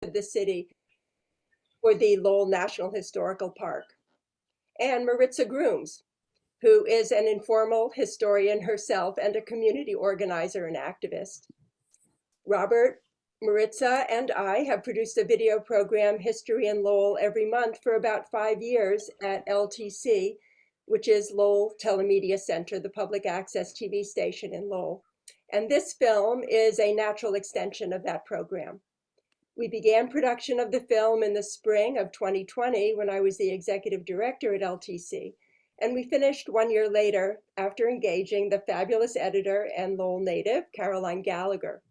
the city for the Lowell National Historical Park. And Maritza Grooms, who is an informal historian herself and a community organizer and activist. Robert, Maritza, and I have produced a video program, History in Lowell, every month for about 5 years at LTC, which is Lowell Telemedia Center, the public access TV station in Lowell. And this film is a natural extension of that program. We began production of the film in the spring of 2020 when I was the executive director at LTC, and we finished 1 year later after engaging the fabulous editor and Lowell native, Caroline Gallagher.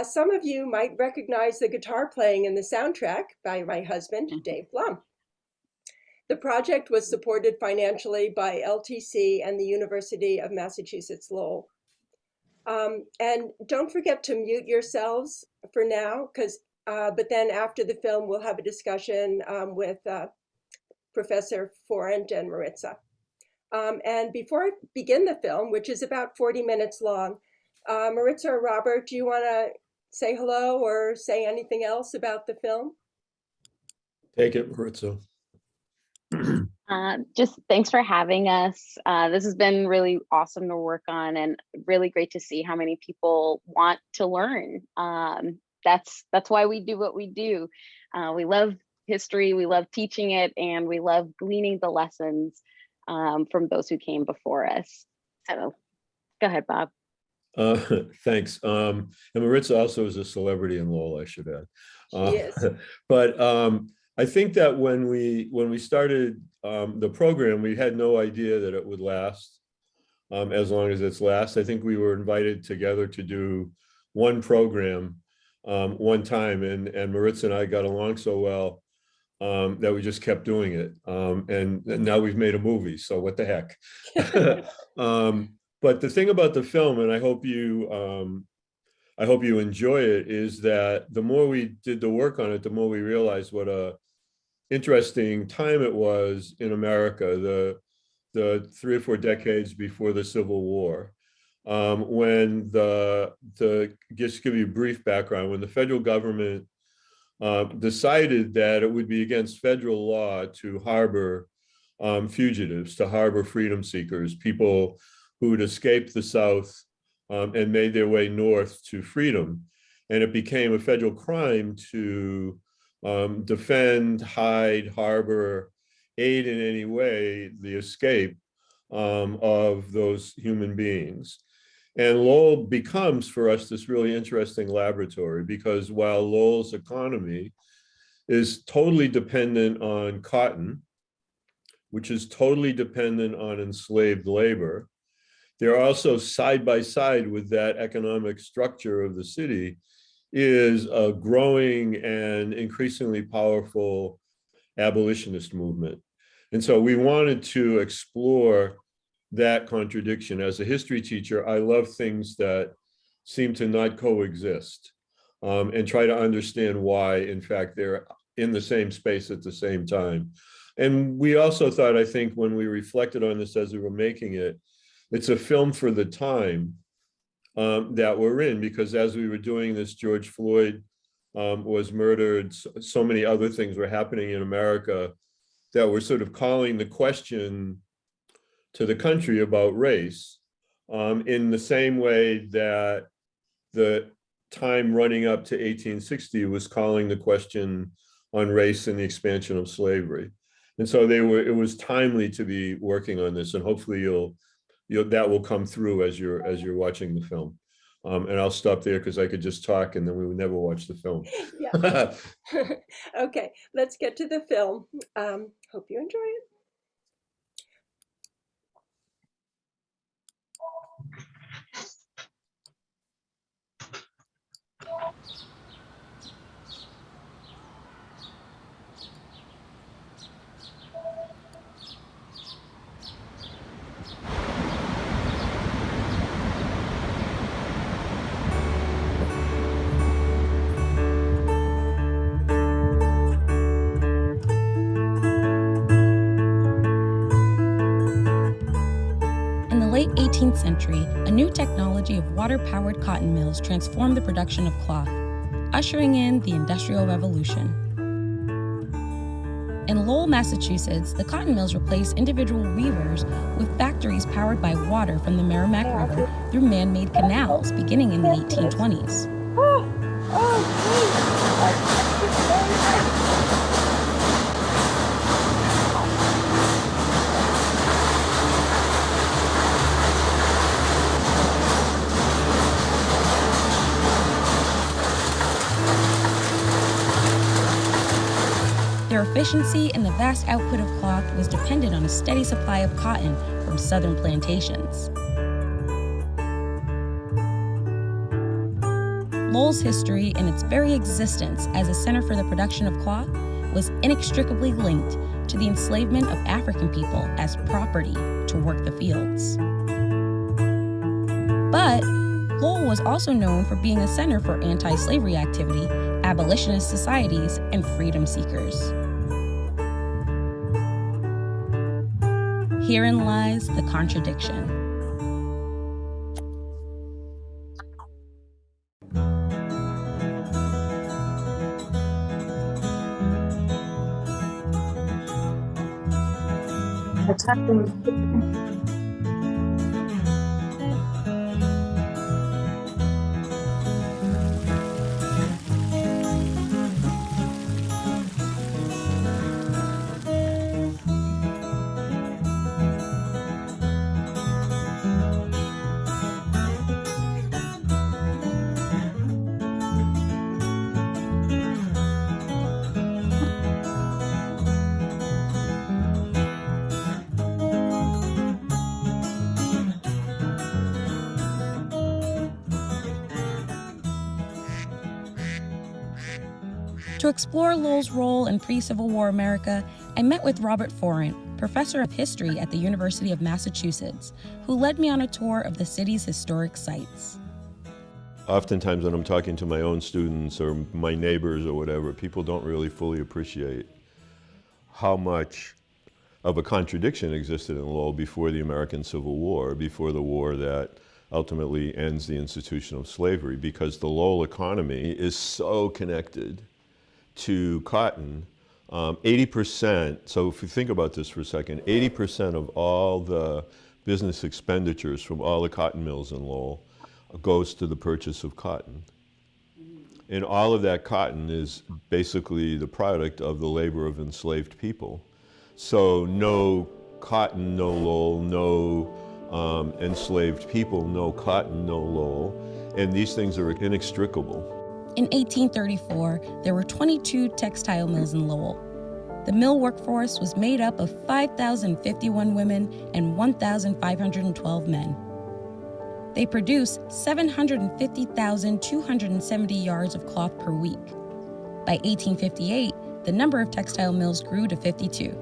Some of you might recognize the guitar playing in the soundtrack by my husband, Dave Blom. The project was supported financially by LTC and the University of Massachusetts Lowell. And don't forget to mute yourselves for now, but then after the film, we'll have a discussion with Professor Forrant and Maritza. And before I begin the film, which is about 40 minutes long, Maritza or Robert, do you want to say hello or say anything else about the film? Take it, Maritza. Just thanks for having us. This has been really awesome to work on and really great to see how many people want to learn. That's why we do what we do. We love history, we love teaching it, and we love gleaning the lessons from those who came before us. So go ahead, Bob. Thanks. And Maritza also is a celebrity in Lowell, I should add. Yes. But I think that when we started the program, we had no idea that it would last as long as it's last. I think we were invited together to do one program one time, and Maritza and I got along so well that we just kept doing it. And now we've made a movie, so what the heck? But the thing about the film, and I hope you enjoy it, is that the more we did the work on it, the more we realized what a interesting time it was in America, the 3 or 4 decades before the Civil War, when just give you a brief background, when the federal government decided that it would be against federal law to harbor fugitives, to harbor freedom seekers, people who'd escaped the South and made their way north to freedom. And it became a federal crime to defend, hide, harbor, aid in any way the escape of those human beings. And Lowell becomes for us this really interesting laboratory, because while Lowell's economy is totally dependent on cotton, which is totally dependent on enslaved labor, they're also side by side with that economic structure of the city is a growing and increasingly powerful abolitionist movement. And so we wanted to explore that contradiction. As a history teacher, I love things that seem to not coexist, and try to understand why, in fact, they're in the same space at the same time. And we also thought, I think, when we reflected on this as we were making it, it's a film for the time that we're in, because as we were doing this, George Floyd was murdered. So many other things were happening in America that were sort of calling the question to the country about race, in the same way that the time running up to 1860 was calling the question on race and the expansion of slavery. And so it was timely to be working on this, and hopefully that will come through as you're watching the film. And I'll stop there because I could just talk and then we would never watch the film. Yeah. Okay, let's get to the film. Hope you enjoy it. In the late 18th century, a new technology of water-powered cotton mills transformed the production of cloth. ushering in the Industrial Revolution. In Lowell, Massachusetts, the cotton mills replaced individual weavers with factories powered by water from the Merrimack River through man-made canals beginning in the 1820s. Their efficiency and the vast output of cloth was dependent on a steady supply of cotton from southern plantations. Lowell's history and its very existence as a center for the production of cloth was inextricably linked to the enslavement of African people as property to work the fields. But Lowell was also known for being a center for anti-slavery activity, abolitionist societies, and freedom seekers. Herein lies the contradiction. To explore Lowell's role in pre-Civil War America, I met with Robert Forrant, professor of history at the University of Massachusetts, who led me on a tour of the city's historic sites. Oftentimes when I'm talking to my own students or my neighbors or whatever, people don't really fully appreciate how much of a contradiction existed in Lowell before the American Civil War, before the war that ultimately ends the institution of slavery, because the Lowell economy is so connected to cotton. 80%, so if you think about this for a second, 80% of all the business expenditures from all the cotton mills in Lowell goes to the purchase of cotton. And all of that cotton is basically the product of the labor of enslaved people. So no cotton, no Lowell, no enslaved people, no cotton, no Lowell. And these things are inextricable. In 1834, there were 22 textile mills in Lowell. The mill workforce was made up of 5,051 women and 1,512 men. They produced 750,270 yards of cloth per week. By 1858, the number of textile mills grew to 52.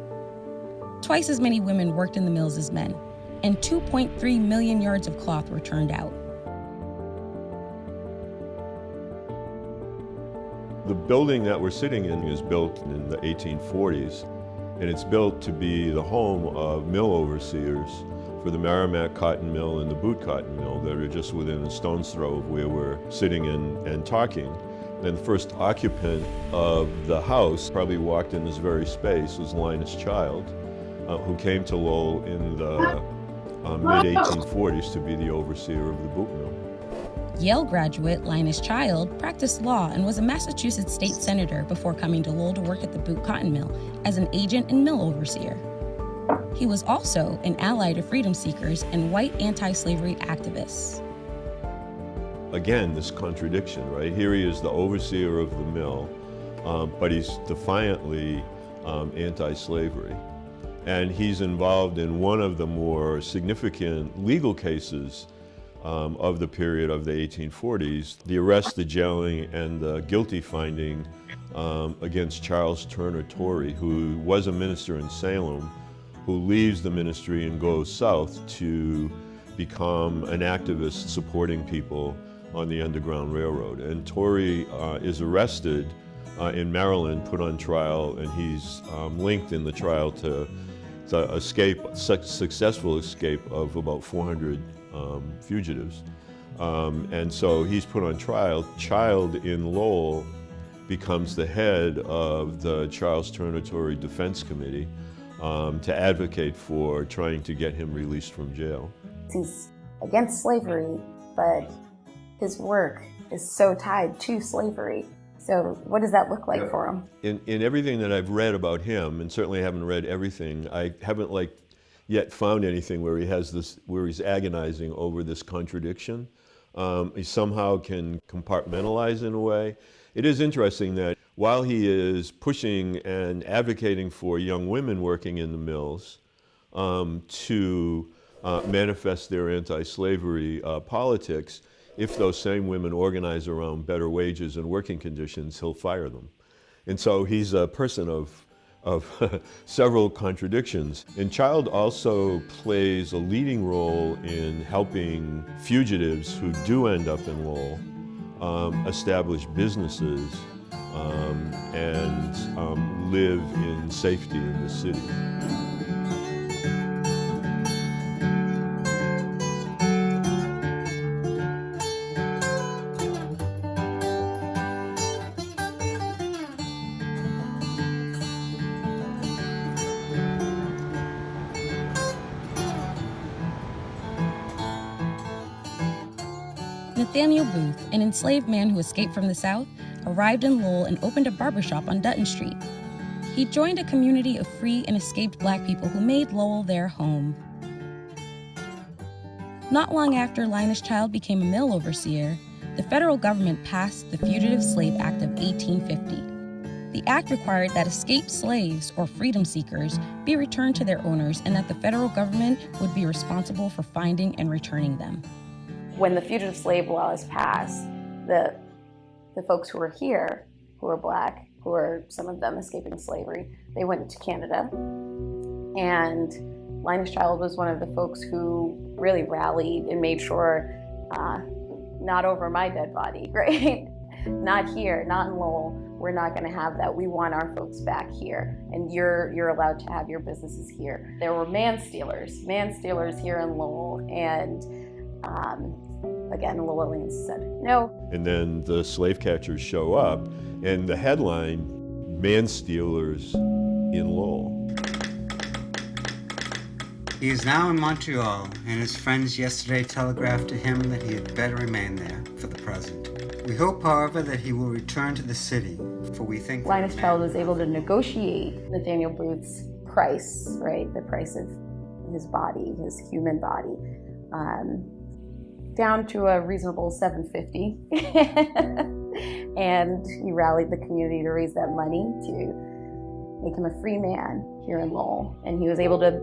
Twice as many women worked in the mills as men, and 2.3 million yards of cloth were turned out. The building that we're sitting in is built in the 1840s, and it's built to be the home of mill overseers for the Merrimack Cotton Mill and the Boot Cotton Mill that are just within a stone's throw of where we're sitting and talking. And the first occupant of the house probably walked in this very space was Linus Child, who came to Lowell in the mid-1840s to be the overseer of the boot mill. Yale graduate Linus Child practiced law and was a Massachusetts state senator before coming to Lowell to work at the Boot Cotton Mill as an agent and mill overseer. He was also an ally to freedom seekers and white anti-slavery activists. Again, this contradiction, right? Here he is the overseer of the mill, but he's defiantly anti-slavery. And he's involved in one of the more significant legal cases of the period of the 1840s, the arrest, the jailing, and the guilty finding against Charles Turner Torrey, who was a minister in Salem, who leaves the ministry and goes south to become an activist supporting people on the Underground Railroad. And Torrey is arrested in Maryland, put on trial, and he's linked in the trial to the successful escape of about 400 fugitives. And so he's put on trial. Child in Lowell becomes the head of the Charles Territory Defense Committee to advocate for trying to get him released from jail. He's against slavery, but his work is so tied to slavery. So what does that look like for him? In everything that I've read about him, and certainly I haven't read everything, I haven't yet found anything where he's agonizing over this contradiction. He somehow can compartmentalize in a way. It is interesting that while he is pushing and advocating for young women working in the mills to manifest their anti-slavery politics, if those same women organize around better wages and working conditions, he'll fire them. And so he's a person of several contradictions. And Child also plays a leading role in helping fugitives who do end up in Lowell establish businesses and live in safety in the city. Nathaniel Booth, an enslaved man who escaped from the South, arrived in Lowell and opened a barbershop on Dutton Street. He joined a community of free and escaped Black people who made Lowell their home. Not long after Linus Child became a mill overseer, the federal government passed the Fugitive Slave Act of 1850. The act required that escaped slaves or freedom seekers be returned to their owners and that the federal government would be responsible for finding and returning them. When the fugitive slave law is passed, the folks who were here, who were Black, who were some of them escaping slavery, they went to Canada. And Linus Child was one of the folks who really rallied and made sure, not over my dead body, right? Not here, not in Lowell. We're not going to have that. We want our folks back here, and you're allowed to have your businesses here. There were man stealers here in Lowell, and again, Llewellyns said no. And then the slave catchers show up, and the headline, "Man Stealers in Lowell." He is now in Montreal, and his friends yesterday telegraphed to him that he had better remain there for the present. We hope, however, that he will return to the city, for we think Linus Child was able to negotiate Nathaniel Booth's price, right? The price of his body, his human body, down to a reasonable $750. And he rallied the community to raise that money to make him a free man here in Lowell. And he was able to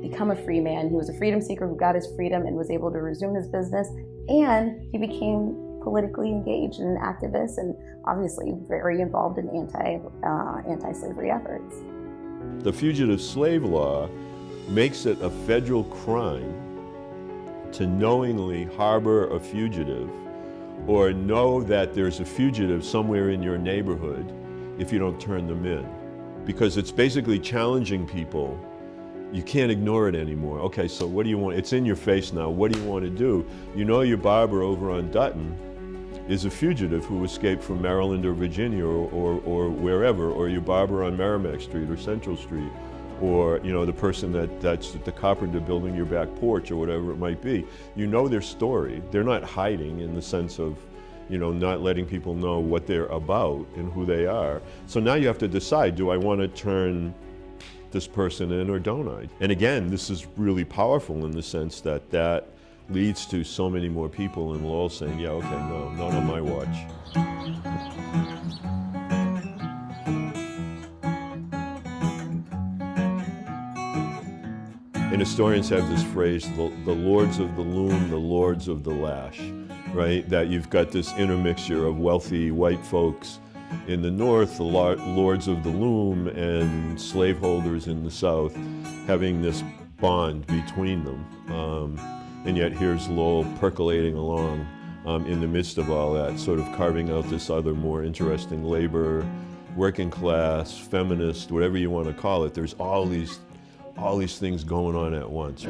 become a free man. He was a freedom seeker who got his freedom and was able to resume his business. And he became politically engaged and an activist, and obviously very involved in anti-slavery efforts. The fugitive slave law makes it a federal crime to knowingly harbor a fugitive or know that there's a fugitive somewhere in your neighborhood if you don't turn them in. Because it's basically challenging people. You can't ignore it anymore. Okay, so what do you want? It's in your face now. What do you want to do? You know your barber over on Dutton is a fugitive who escaped from Maryland or Virginia or wherever, or your barber on Merrimack Street or Central Street, or the person that's at the carpenter building your back porch or whatever it might be. You know their story. They're not hiding in the sense of not letting people know what they're about and who they are. So now you have to decide, do I want to turn this person in or don't I? And again, this is really powerful in the sense that leads to so many more people in Lowell saying, yeah, okay, no, not on my watch. And historians have this phrase, the lords of the loom, the lords of the lash, right? That you've got this intermixture of wealthy white folks in the north, the lords of the loom, and slaveholders in the south, having this bond between them. And yet here's Lowell percolating along in the midst of all that, sort of carving out this other more interesting labor, working class, feminist, whatever you want to call it. There's all these things going on at once.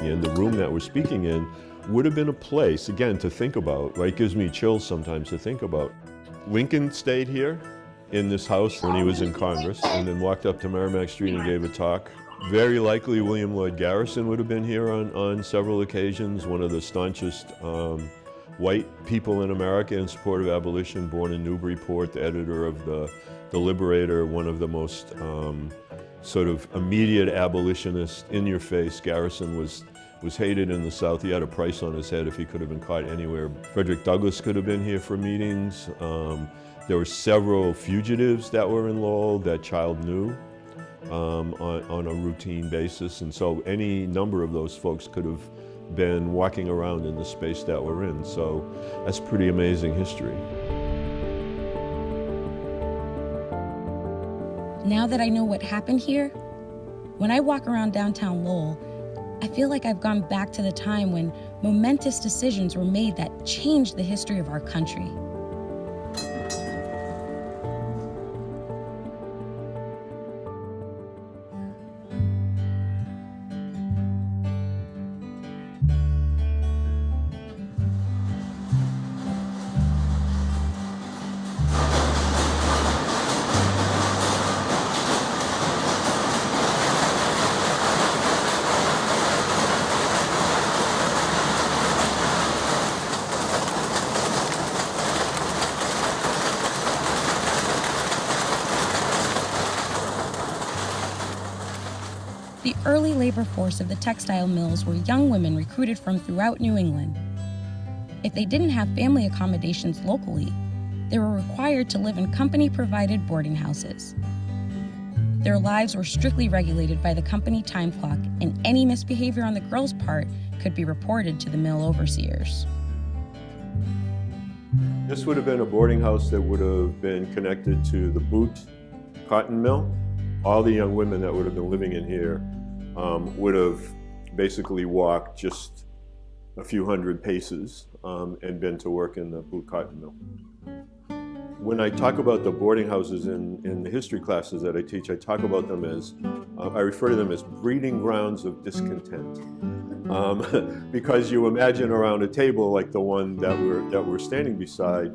and the room that we're speaking in would have been a place, again, to think about, right? It gives me chills sometimes to think about. Lincoln stayed here in this house when he was in Congress, and then walked up to Merrimack Street and gave a talk. Very likely William Lloyd Garrison would have been here on several occasions, one of the staunchest white people in America in support of abolition, born in Newburyport, the editor of the Liberator, one of the most sort of immediate abolitionists, in your face. Garrison was hated in the South. He had a price on his head if he could have been caught anywhere. Frederick Douglass could have been here for meetings. There were several fugitives that were in Lowell that Child knew on a routine basis. And so any number of those folks could have been walking around in the space that we're in. So that's pretty amazing history. Now that I know what happened here, when I walk around downtown Lowell, I feel like I've gone back to the time when momentous decisions were made that changed the history of our country. The early labor force of the textile mills were young women recruited from throughout New England. If they didn't have family accommodations locally, they were required to live in company-provided boarding houses. Their lives were strictly regulated by the company time clock, and any misbehavior on the girls' part could be reported to the mill overseers. This would have been a boarding house that would have been connected to the boot cotton mill. All the young women that would have been living in here would have basically walked just a few hundred paces and been to work in the boot cotton mill. When I talk about the boarding houses in the history classes that I teach, I talk about them as, I refer to them as breeding grounds of discontent. Because you imagine around a table like the one that we're standing beside,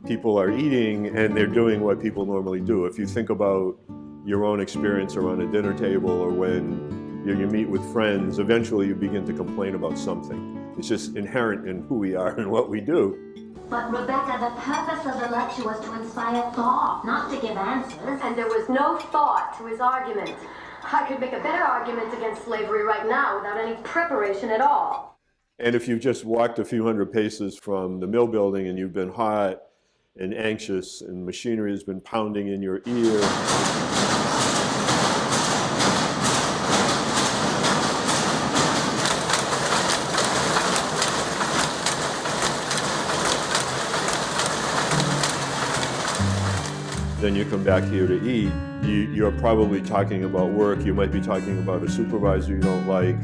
people are eating and they're doing what people normally do. If you think about your own experience around a dinner table or when you meet with friends, eventually you begin to complain about something. It's just inherent in who we are and what we do. But Rebecca, the purpose of the lecture was to inspire thought, not to give answers. And there was no thought to his argument. I could make a better argument against slavery right now without any preparation at all. And if you've just walked a few hundred paces from the mill building and you've been hot and anxious and machinery has been pounding in your ear, then you come back here to eat, you're probably talking about work. You might be talking about a supervisor you don't like,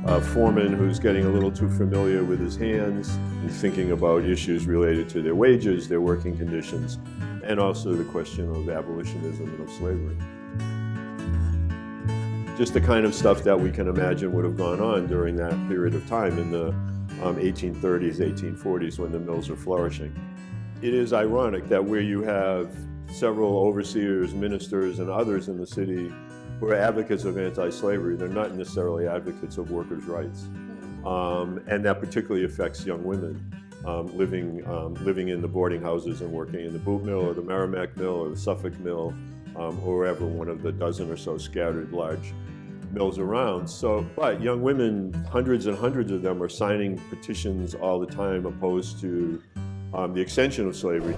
a foreman who's getting a little too familiar with his hands, and thinking about issues related to their wages, their working conditions, and also the question of abolitionism and of slavery. Just the kind of stuff that we can imagine would have gone on during that period of time in the 1830s, 1840s, when the mills are flourishing. It is ironic that where you have several overseers, ministers, and others in the city who are advocates of anti-slavery, they're not necessarily advocates of workers' rights. And that particularly affects young women living in the boarding houses and working in the boot mill or the Merrimack mill or the Suffolk mill or wherever one of the dozen or so scattered large mills around. So, but young women, hundreds and hundreds of them, are signing petitions all the time opposed to the extension of slavery.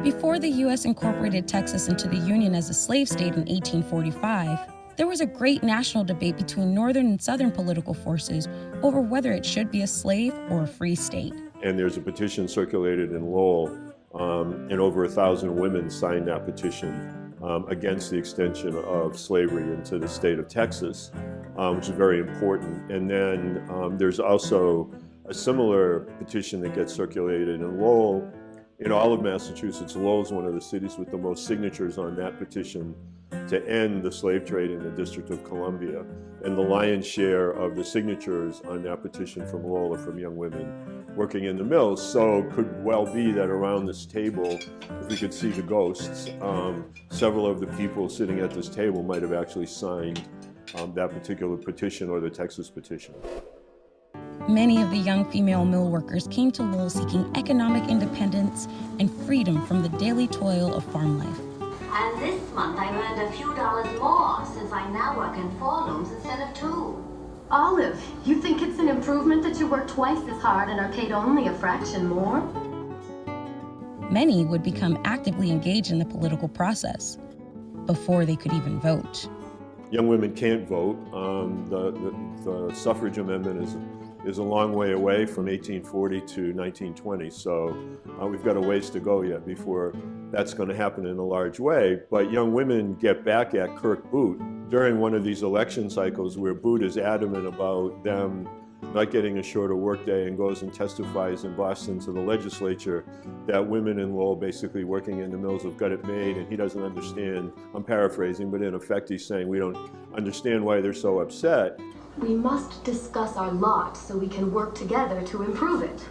Before the U.S. incorporated Texas into the Union as a slave state in 1845, there was a great national debate between northern and southern political forces over whether it should be a slave or a free state. And there's a petition circulated in Lowell, and over 1,000 women signed that petition against the extension of slavery into the state of Texas, which is very important. And then there's also a similar petition that gets circulated in Lowell in all of Massachusetts, Lowell is one of the cities with the most signatures on that petition to end the slave trade in the District of Columbia. And the lion's share of the signatures on that petition from Lowell are from young women working in the mills. So it could well be that around this table, if we could see the ghosts, several of the people sitting at this table might have actually signed that particular petition or the Texas petition. Many of the young female mill workers came to Lowell seeking economic independence and freedom from the daily toil of farm life. And this month I earned a few dollars more since I now work in 4 looms instead of 2. Olive, you think it's an improvement that you work twice as hard and are paid only a fraction more? Many would become actively engaged in the political process before they could even vote. Young women can't vote. The suffrage amendment is a long way away from 1840 to 1920, so we've got a ways to go yet before that's going to happen in a large way. But young women get back at Kirk Boot during one of these election cycles where Boot is adamant about them not getting a shorter workday and goes and testifies in Boston to the legislature that women in Lowell basically working in the mills have got it made, and he doesn't understand. I'm paraphrasing, but in effect he's saying we don't understand why they're so upset. We must discuss our lot so we can work together to improve it.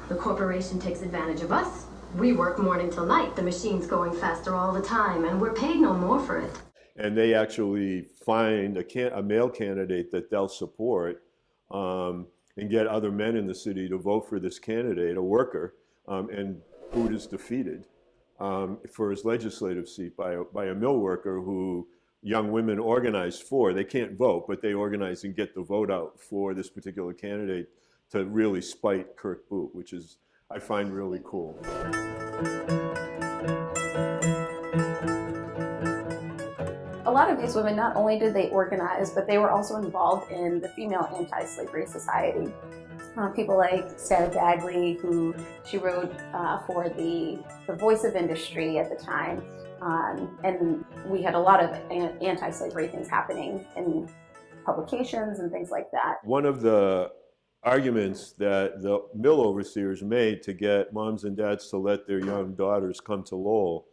The corporation takes advantage of us. We work morning till night. The machine's going faster all the time, and we're paid no more for it. And they actually find a male candidate that they'll support and get other men in the city to vote for this candidate, a worker, and Boot is defeated for his legislative seat by a mill worker who young women organize for. They can't vote, but they organize and get the vote out for this particular candidate to really spite Kirk Boot, which is, I find, really cool. A lot of these women, not only did they organize, but they were also involved in the Female Anti-Slavery Society. People like Sarah Bagley, who she wrote for the Voice of Industry at the time. And we had a lot of anti-slavery things happening in publications and things like that. One of the arguments that the mill overseers made to get moms and dads to let their young daughters come to Lowell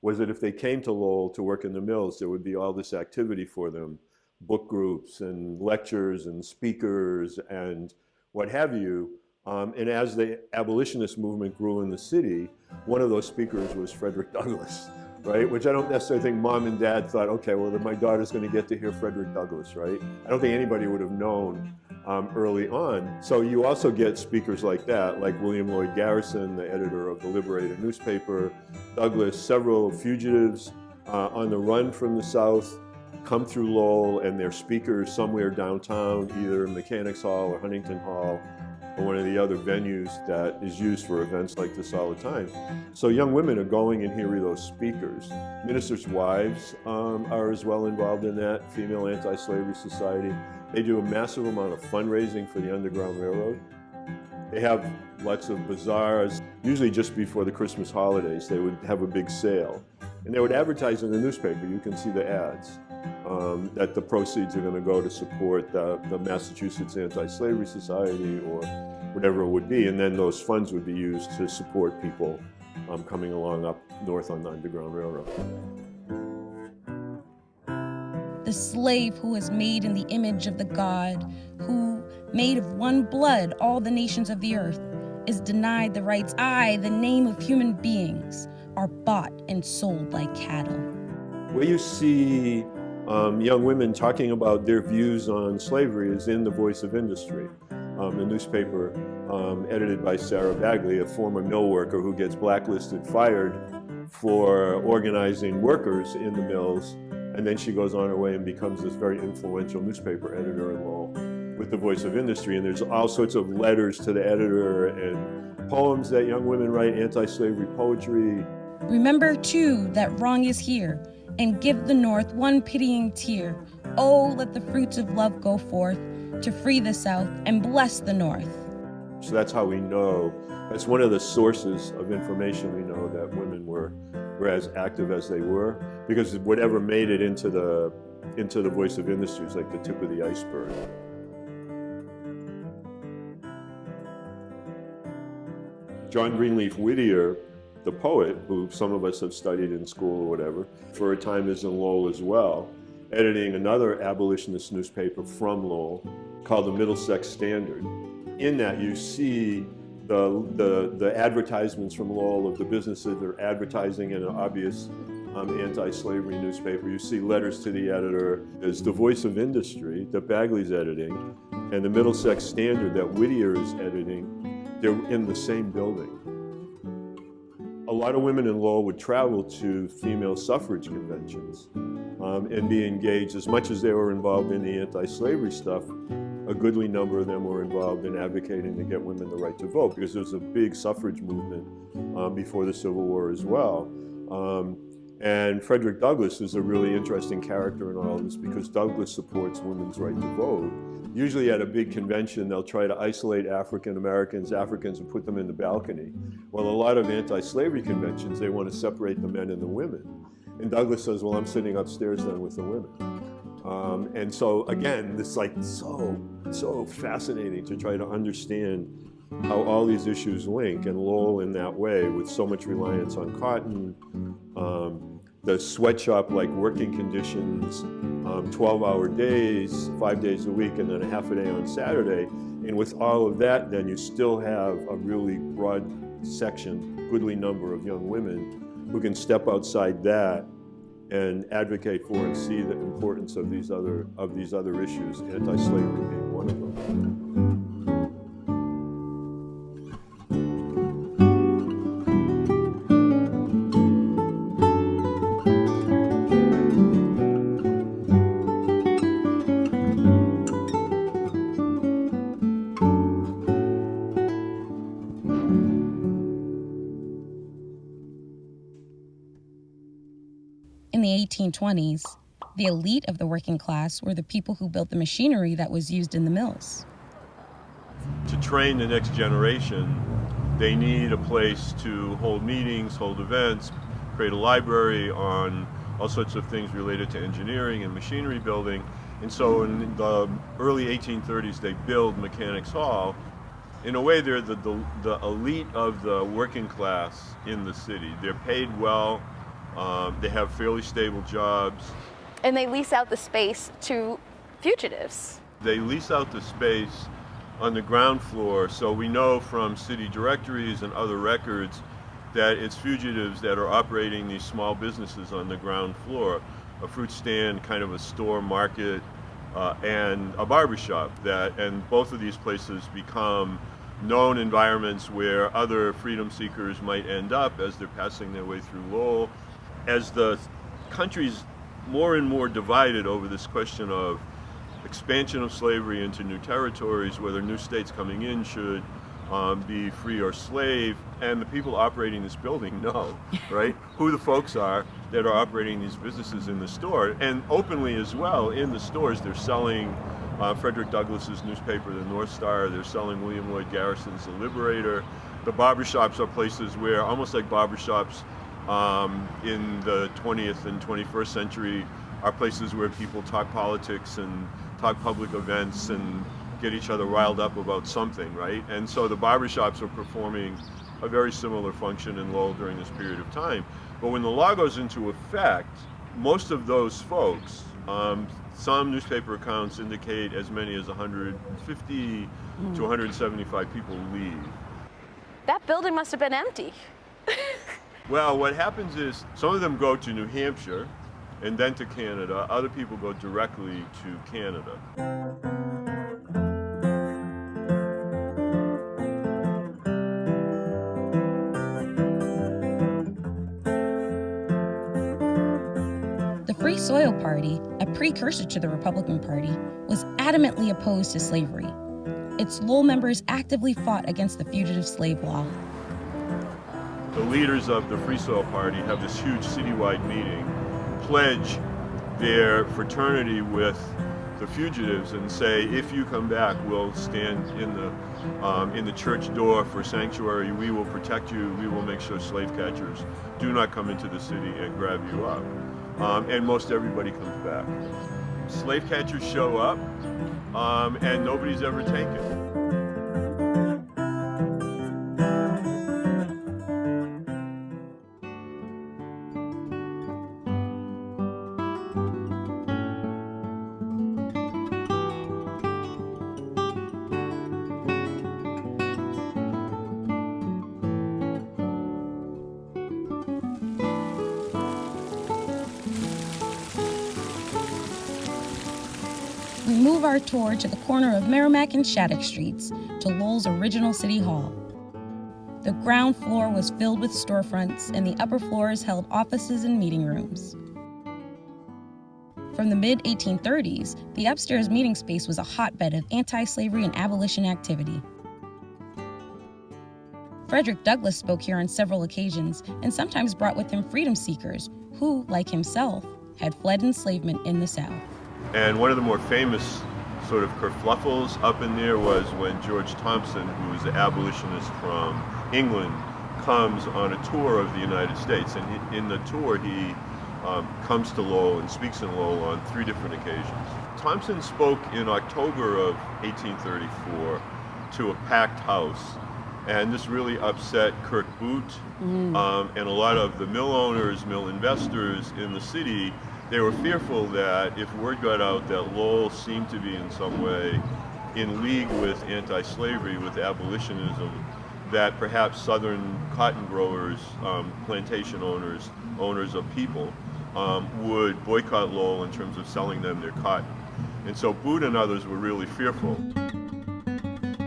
was that if they came to Lowell to work in the mills, there would be all this activity for them, book groups and lectures and speakers and what have you. And as the abolitionist movement grew in the city, one of those speakers was Frederick Douglass, right? Which I don't necessarily think mom and dad thought, okay, well, then my daughter's going to get to hear Frederick Douglass, right? I don't think anybody would have known early on. So you also get speakers like that, like William Lloyd Garrison, the editor of the Liberator newspaper, Douglass, several fugitives on the run from the South come through Lowell, and they're speakers somewhere downtown, either Mechanics Hall or Huntington Hall, or one of the other venues that is used for events like this all the time. So young women are going and hearing those speakers. Ministers' wives are as well involved in that, Female Anti-Slavery Society. They do a massive amount of fundraising for the Underground Railroad. They have lots of bazaars. Usually just before the Christmas holidays, they would have a big sale. And they would advertise in the newspaper, you can see the ads, that the proceeds are going to go to support the Massachusetts Anti-Slavery Society or whatever it would be. And then those funds would be used to support people coming along up north on the Underground Railroad. The slave who is made in the image of the God, who made of one blood all the nations of the earth, is denied the rights the name of human beings, are bought and sold like cattle. Where you see young women talking about their views on slavery is in the Voice of Industry, the newspaper edited by Sarah Bagley, a former mill worker who gets blacklisted, fired for organizing workers in the mills, and then she goes on her way and becomes this very influential newspaper editor in Lowell with the Voice of Industry. And there's all sorts of letters to the editor and poems that young women write, anti-slavery poetry. Remember, too, that wrong is here, and give the North one pitying tear. Oh, let the fruits of love go forth to free the South and bless the North. So that's how we know, that's one of the sources of information we know that women were as active as they were, because whatever made it into the Voice of Industry is like the tip of the iceberg. John Greenleaf Whittier, the poet, who some of us have studied in school or whatever, for a time is in Lowell as well, editing another abolitionist newspaper from Lowell called the Middlesex Standard. In that you see the advertisements from Lowell of the businesses that are advertising in an obvious anti-slavery newspaper. You see letters to the editor. There's the Voice of Industry that Bagley's editing, and the Middlesex Standard that Whittier is editing. They're in the same building. A lot of women in Lowell would travel to female suffrage conventions and be engaged. As much as they were involved in the anti-slavery stuff, a goodly number of them were involved in advocating to get women the right to vote, because there was a big suffrage movement before the Civil War as well. And Frederick Douglass is a really interesting character in all of this, because Douglass supports women's right to vote. Usually at a big convention, they'll try to isolate African and put them in the balcony. Well, a lot of anti-slavery conventions, they want to separate the men and the women. And Douglass says, well, I'm sitting upstairs then with the women. And so again, this like so fascinating to try to understand how all these issues link, and Lowell in that way, with so much reliance on cotton, the sweatshop-like working conditions, 12-hour days, 5 days a week, and then a half a day on Saturday. And with all of that, then you still have a really broad section, goodly number of young women who can step outside that and advocate for and see the importance of these other issues, anti-slavery being one of them. In the 1820s, the elite of the working class were the people who built the machinery that was used in the mills. To train the next generation, they need a place to hold meetings, hold events, create a library on all sorts of things related to engineering and machinery building. And so in the early 1830s, they build Mechanics Hall. In a way, they're the elite of the working class in the city. They're paid well. They have fairly stable jobs. And they lease out the space to fugitives. They lease out the space on the ground floor, so we know from city directories and other records that it's fugitives that are operating these small businesses on the ground floor, a fruit stand, kind of a store market, and a barbershop. And both of these places become known environments where other freedom seekers might end up as they're passing their way through Lowell. As the country's more and more divided over this question of expansion of slavery into new territories, whether new states coming in should be free or slave, and the people operating this building know, right, who the folks are that are operating these businesses in the store. And openly as well, in the stores, they're selling Frederick Douglass's newspaper, the North Star. They're selling William Lloyd Garrison's The Liberator. The barbershops are places where, almost like barbershops in the 20th and 21st century, are places where people talk politics and talk public events and get each other riled up about something, right? And so the barbershops are performing a very similar function in Lowell during this period of time. But when the law goes into effect, most of those folks, some newspaper accounts indicate as many as 150 to 175 people leave. That building must have been empty. Well, what happens is some of them go to New Hampshire and then to Canada. Other people go directly to Canada. The Free Soil Party, a precursor to the Republican Party, was adamantly opposed to slavery. Its Lowell members actively fought against the fugitive slave law. The leaders of the Free Soil Party have this huge citywide meeting, pledge their fraternity with the fugitives, and say, if you come back, we'll stand in the church door for sanctuary. We will protect you. We will make sure slave catchers do not come into the city and grab you up. And most everybody comes back. Slave catchers show up, and nobody's ever taken. move our tour to the corner of Merrimack and Shattuck Streets to Lowell's original City Hall. The ground floor was filled with storefronts, and the upper floors held offices and meeting rooms. From the mid-1830s, the upstairs meeting space was a hotbed of anti-slavery and abolition activity. Frederick Douglass spoke here on several occasions and sometimes brought with him freedom seekers who, like himself, had fled enslavement in the South. And one of the more famous sort of kerfluffles up in there was when George Thompson, who was an abolitionist from England, comes on a tour of the United States. And in the tour, he comes to Lowell and speaks in Lowell on 3 different occasions. Thompson spoke in October of 1834 to a packed house. And this really upset Kirk Boot and a lot of the mill owners, mill investors in the city. They were fearful that if word got out that Lowell seemed to be in some way in league with anti-slavery, with abolitionism, that perhaps Southern cotton growers, plantation owners, owners of people, would boycott Lowell in terms of selling them their cotton. And so Boot and others were really fearful.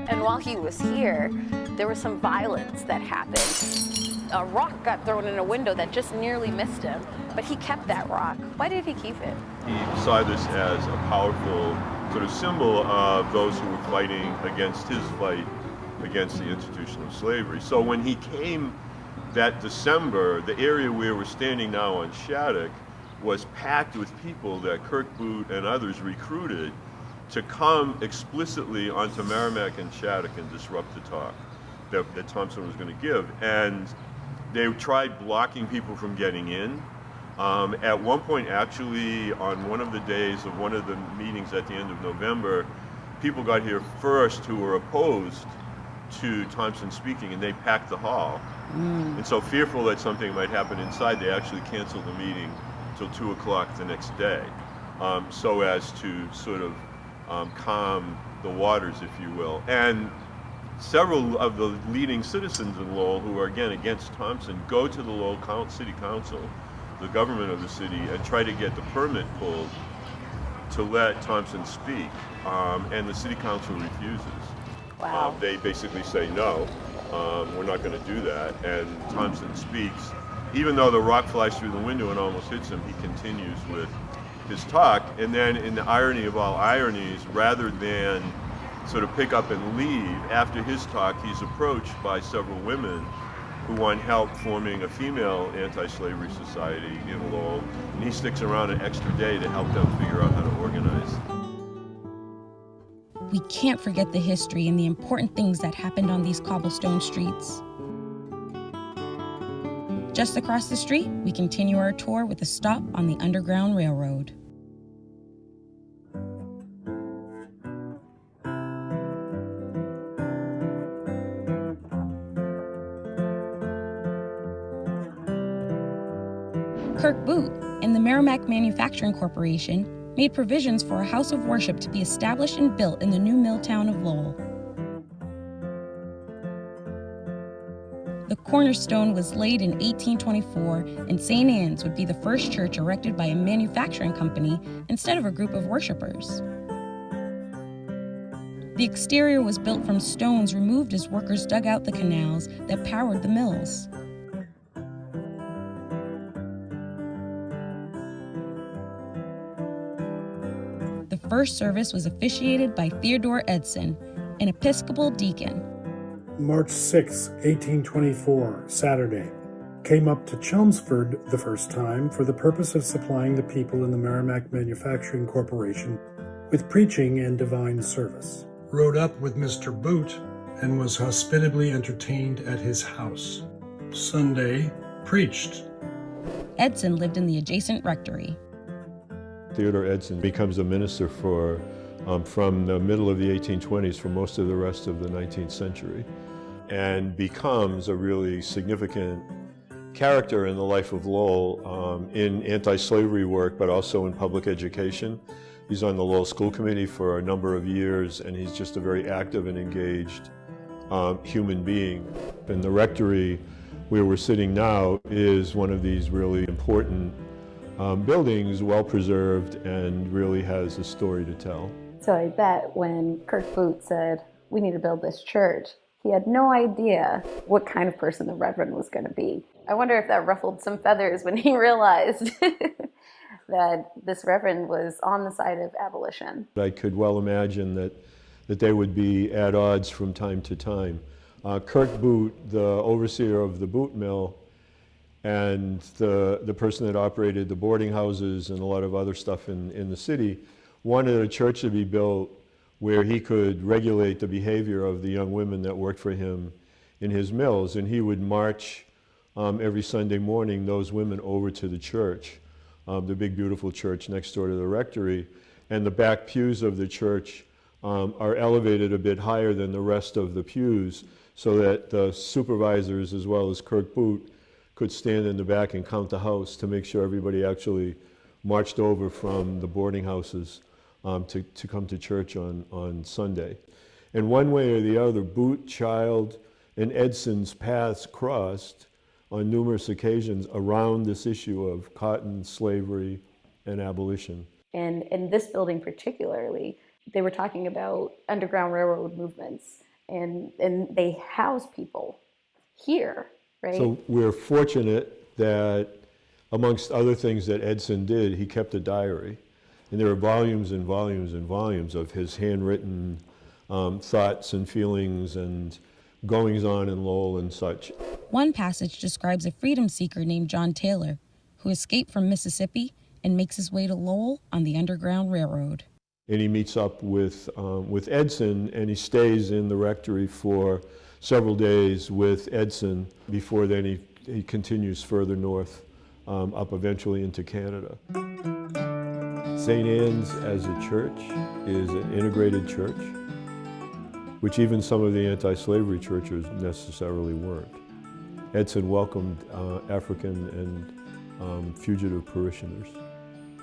And while he was here, there was some violence that happened. A rock got thrown in a window that just nearly missed him, but he kept that rock. Why did he keep it? He saw this as a powerful sort of symbol of those who were fighting against his fight against the institution of slavery. So when he came that December, the area where we're standing now on Shattuck was packed with people that Kirk Boot and others recruited to come explicitly onto Merrimack and Shattuck and disrupt the talk that Thompson was going to give. And they tried blocking people from getting in. At one point, actually, on one of the days of one of the meetings at the end of November, people got here first who were opposed to Thompson speaking, and they packed the hall. And so fearful that something might happen inside, they actually canceled the meeting till 2 o'clock the next day, so as to sort of calm the waters, if you will. And several of the leading citizens in Lowell, who are again against Thompson, go to the Lowell City Council, the government of the city, and try to get the permit pulled to let Thompson speak. And the city council refuses. Wow. They basically say, no, we're not going to do that. And Thompson speaks. Even though the rock flies through the window and almost hits him, he continues with his talk. And then, in the irony of all ironies, rather than sort of pick up and leave, after his talk, he's approached by several women who want help forming a female anti-slavery society in Lowell. And he sticks around an extra day to help them figure out how to organize. We can't forget the history and the important things that happened on these cobblestone streets. Just across the street, we continue our tour with a stop on the Underground Railroad. Kirk Boot and the Merrimack Manufacturing Corporation made provisions for a house of worship to be established and built in the new mill town of Lowell. The cornerstone was laid in 1824, and St. Anne's would be the first church erected by a manufacturing company instead of a group of worshipers. The exterior was built from stones removed as workers dug out the canals that powered the mills. The first service was officiated by Theodore Edson, an Episcopal deacon. March 6, 1824, Saturday. Came up to Chelmsford the first time for the purpose of supplying the people in the Merrimack Manufacturing Corporation with preaching and divine service. Rode up with Mr. Boot and was hospitably entertained at his house. Sunday, preached. Edson lived in the adjacent rectory. Theodore Edson becomes a minister from the middle of the 1820s for most of the rest of the 19th century, and becomes a really significant character in the life of Lowell in anti-slavery work, but also in public education. He's on the Lowell School Committee for a number of years, and he's just a very active and engaged human being. And the rectory where we're sitting now is one of these really important buildings, well preserved, and really has a story to tell. So I bet when Kirk Boot said, we need to build this church, he had no idea what kind of person the Reverend was going to be. I wonder if that ruffled some feathers when he realized that this Reverend was on the side of abolition. I could well imagine that they would be at odds from time to time. Kirk Boot, the overseer of the boot mill, and the person that operated the boarding houses and a lot of other stuff in the city, wanted a church to be built where he could regulate the behavior of the young women that worked for him in his mills. And he would march every Sunday morning those women over to the church, the big beautiful church next door to the rectory. And the back pews of the church are elevated a bit higher than the rest of the pews, so that the supervisors, as well as Kirk Boot, could stand in the back and count the house to make sure everybody actually marched over from the boarding houses to come to church on Sunday. And one way or the other, Boot, Child, and Edson's paths crossed on numerous occasions around this issue of cotton, slavery, and abolition. And in this building particularly, they were talking about Underground Railroad movements, and they house people here, right? So we're fortunate that, amongst other things that Edson did, he kept a diary. And there are volumes and volumes and volumes of his handwritten thoughts and feelings and goings-on in Lowell and such. One passage describes a freedom seeker named John Taylor, who escaped from Mississippi and makes his way to Lowell on the Underground Railroad. And he meets up with Edson, and he stays in the rectory for several days with Edson before then he continues further north, up eventually into Canada. St. Anne's as a church is an integrated church, which even some of the anti-slavery churches necessarily weren't. Edson welcomed African and fugitive parishioners,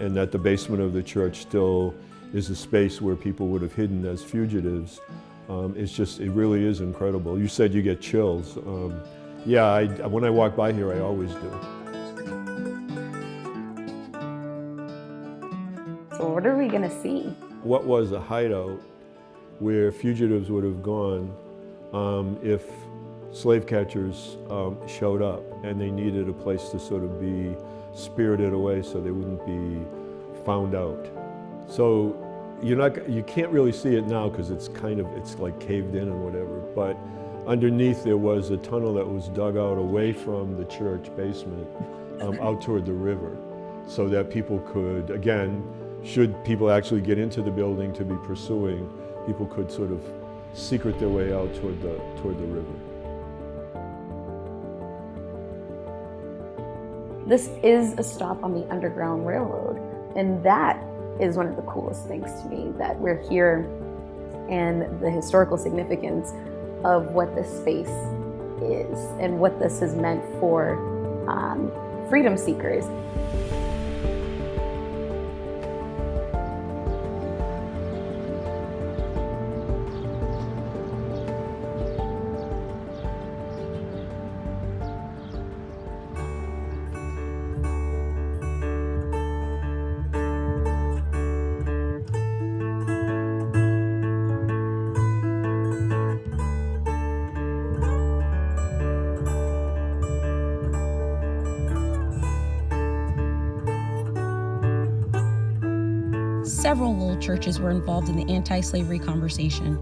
and that the basement of the church still is a space where people would have hidden as fugitives. It really is incredible. You said you get chills. Yeah, when I walk by here, I always do. So what are we going to see? What was a hideout where fugitives would have gone if slave catchers showed up and they needed a place to sort of be spirited away so they wouldn't be found out. So you can't really see it now because it's like caved in and whatever, but underneath there was a tunnel that was dug out away from the church basement out toward the river, so that people could, again, should people actually get into the building to be pursuing, people could sort of secret their way out toward the river. This is a stop on the Underground Railroad, and that is one of the coolest things to me, that we're here and the historical significance of what this space is and what this has meant for freedom seekers. Several Lowell churches were involved in the anti-slavery conversation.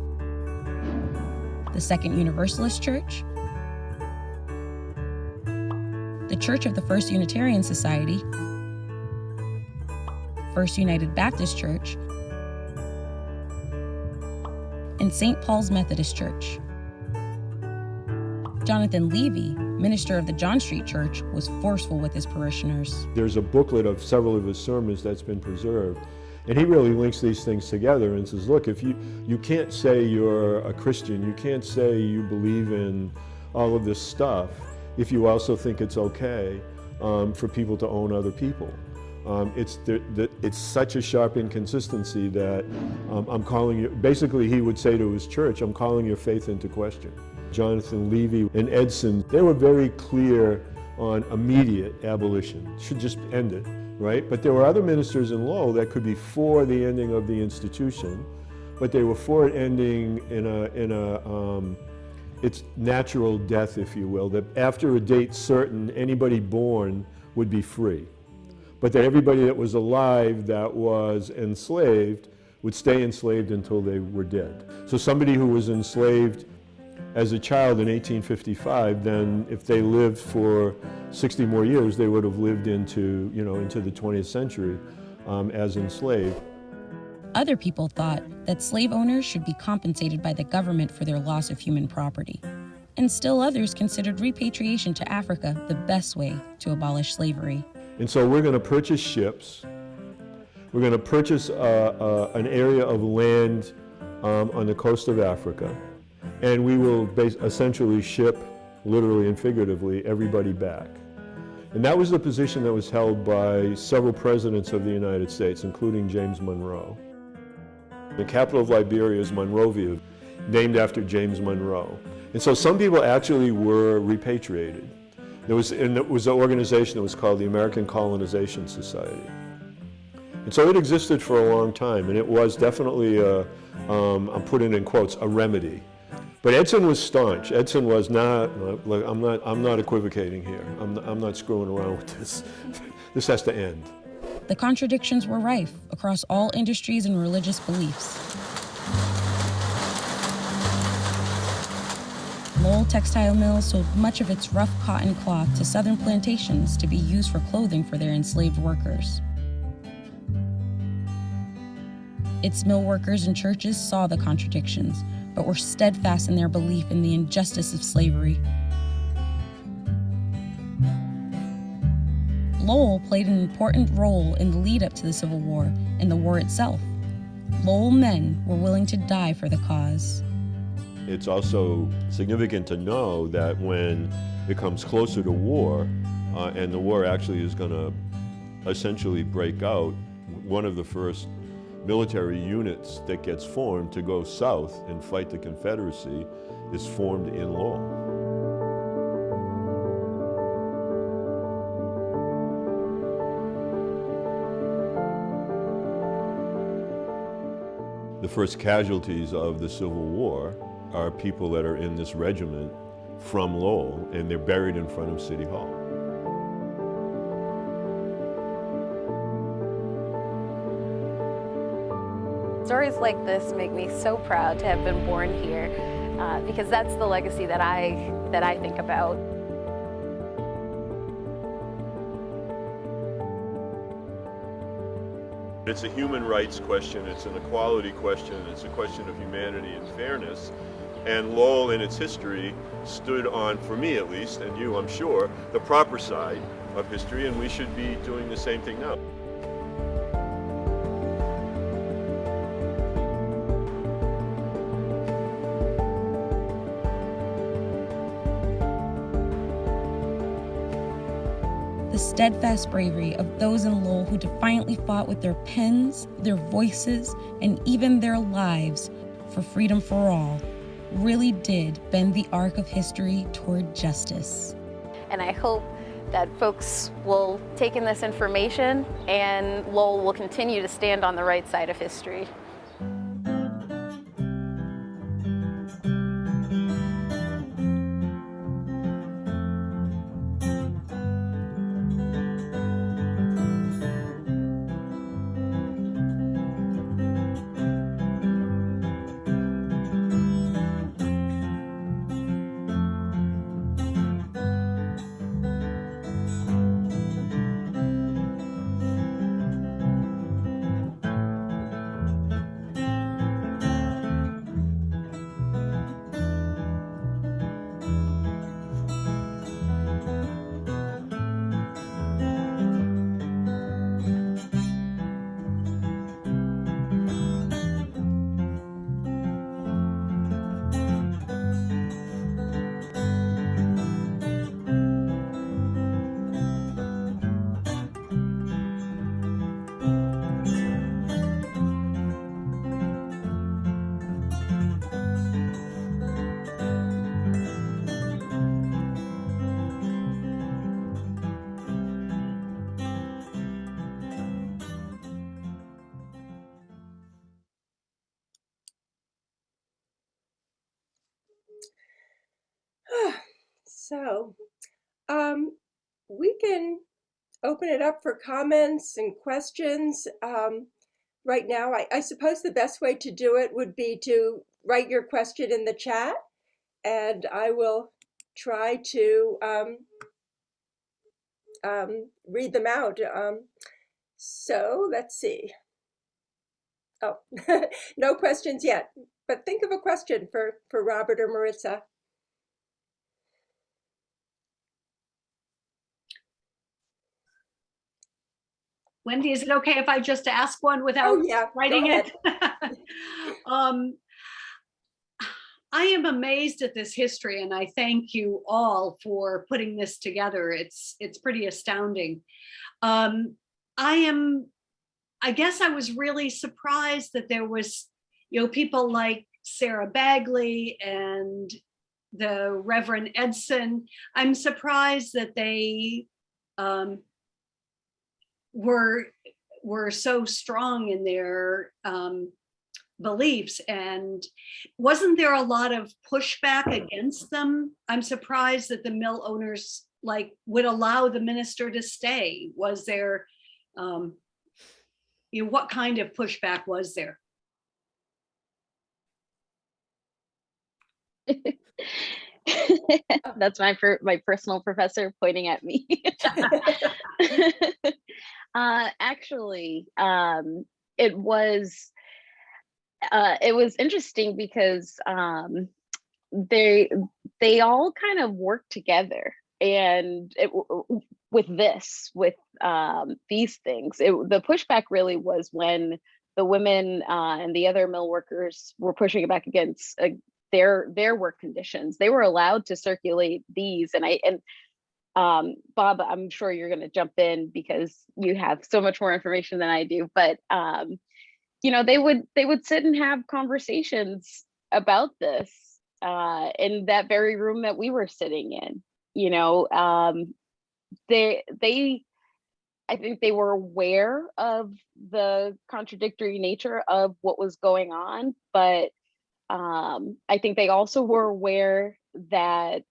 The Second Universalist Church, the Church of the First Unitarian Society, First United Baptist Church, and St. Paul's Methodist Church. Jonathan Levy, minister of the John Street Church, was forceful with his parishioners. There's a booklet of several of his sermons that's been preserved. And he really links these things together and says, look, if you can't say you're a Christian, you can't say you believe in all of this stuff if you also think it's okay for people to own other people. It's such a sharp inconsistency that I'm calling you, basically he would say to his church, I'm calling your faith into question. Jonathan Levy and Edson, they were very clear on immediate abolition, should just end it. Right? But there were other ministers in Lowell that could be for the ending of the institution, but they were for it ending in its natural death, if you will, that after a date certain, anybody born would be free. But that everybody that was alive that was enslaved would stay enslaved until they were dead. So somebody who was enslaved as a child in 1855, then if they lived for 60 more years, they would have lived into, into the 20th century as enslaved. Other people thought that slave owners should be compensated by the government for their loss of human property. And still others considered repatriation to Africa the best way to abolish slavery. And so we're going to purchase ships. We're going to purchase an area of land on the coast of Africa. And we will essentially ship, literally and figuratively, everybody back. And that was the position that was held by several presidents of the United States, including James Monroe. The capital of Liberia is Monrovia, named after James Monroe. And so some people actually were repatriated. It was an organization that was called the American Colonization Society. And so it existed for a long time, and it was definitely, I'm putting in quotes, a remedy. But Edson was staunch. Edson was not, I'm not equivocating here. I'm not screwing around with this. This has to end. The contradictions were rife across all industries and religious beliefs. Lowell Textile Mills sold much of its rough cotton cloth to southern plantations to be used for clothing for their enslaved workers. Its mill workers and churches saw the contradictions, but were steadfast in their belief in the injustice of slavery. Lowell played an important role in the lead-up to the Civil War and the war itself. Lowell men were willing to die for the cause. It's also significant to know that when it comes closer to war, and the war actually is going to essentially break out, one of the first military units that gets formed to go south and fight the Confederacy is formed in Lowell. The first casualties of the Civil War are people that are in this regiment from Lowell, and they're buried in front of City Hall. Stories like this make me so proud to have been born here, because that's the legacy that I think about. It's a human rights question, it's an equality question, it's a question of humanity and fairness. And Lowell in its history stood on, for me at least, and you I'm sure, the proper side of history, and we should be doing the same thing now. The steadfast bravery of those in Lowell who defiantly fought with their pens, their voices, and even their lives for freedom for all really did bend the arc of history toward justice. And I hope that folks will take in this information and Lowell will continue to stand on the right side of history. So we can open it up for comments and questions. Right now, I suppose the best way to do it would be to write your question in the chat, and I will try to read them out. So let's see. Oh, no questions yet, but think of a question for Robert or Maritza. Wendy, is it okay if I just ask one without writing it? I am amazed at this history, and I thank you all for putting this together. It's pretty astounding. I guess I was really surprised that there was, people like Sarah Bagley and the Reverend Edson. I'm surprised that they were so strong in their beliefs, and wasn't there a lot of pushback against them? I'm surprised that the mill owners would allow the minister to stay. Was there what kind of pushback was there? That's my personal professor pointing at me. Actually, it was interesting because they all kind of worked together, and with these things, the pushback really was when the women and the other mill workers were pushing back against their work conditions. They were allowed to circulate these, and Bob, I'm sure you're going to jump in because you have so much more information than I do, but they would sit and have conversations about this in that very room that we were sitting in. I think they were aware of the contradictory nature of what was going on, but I think they also were aware that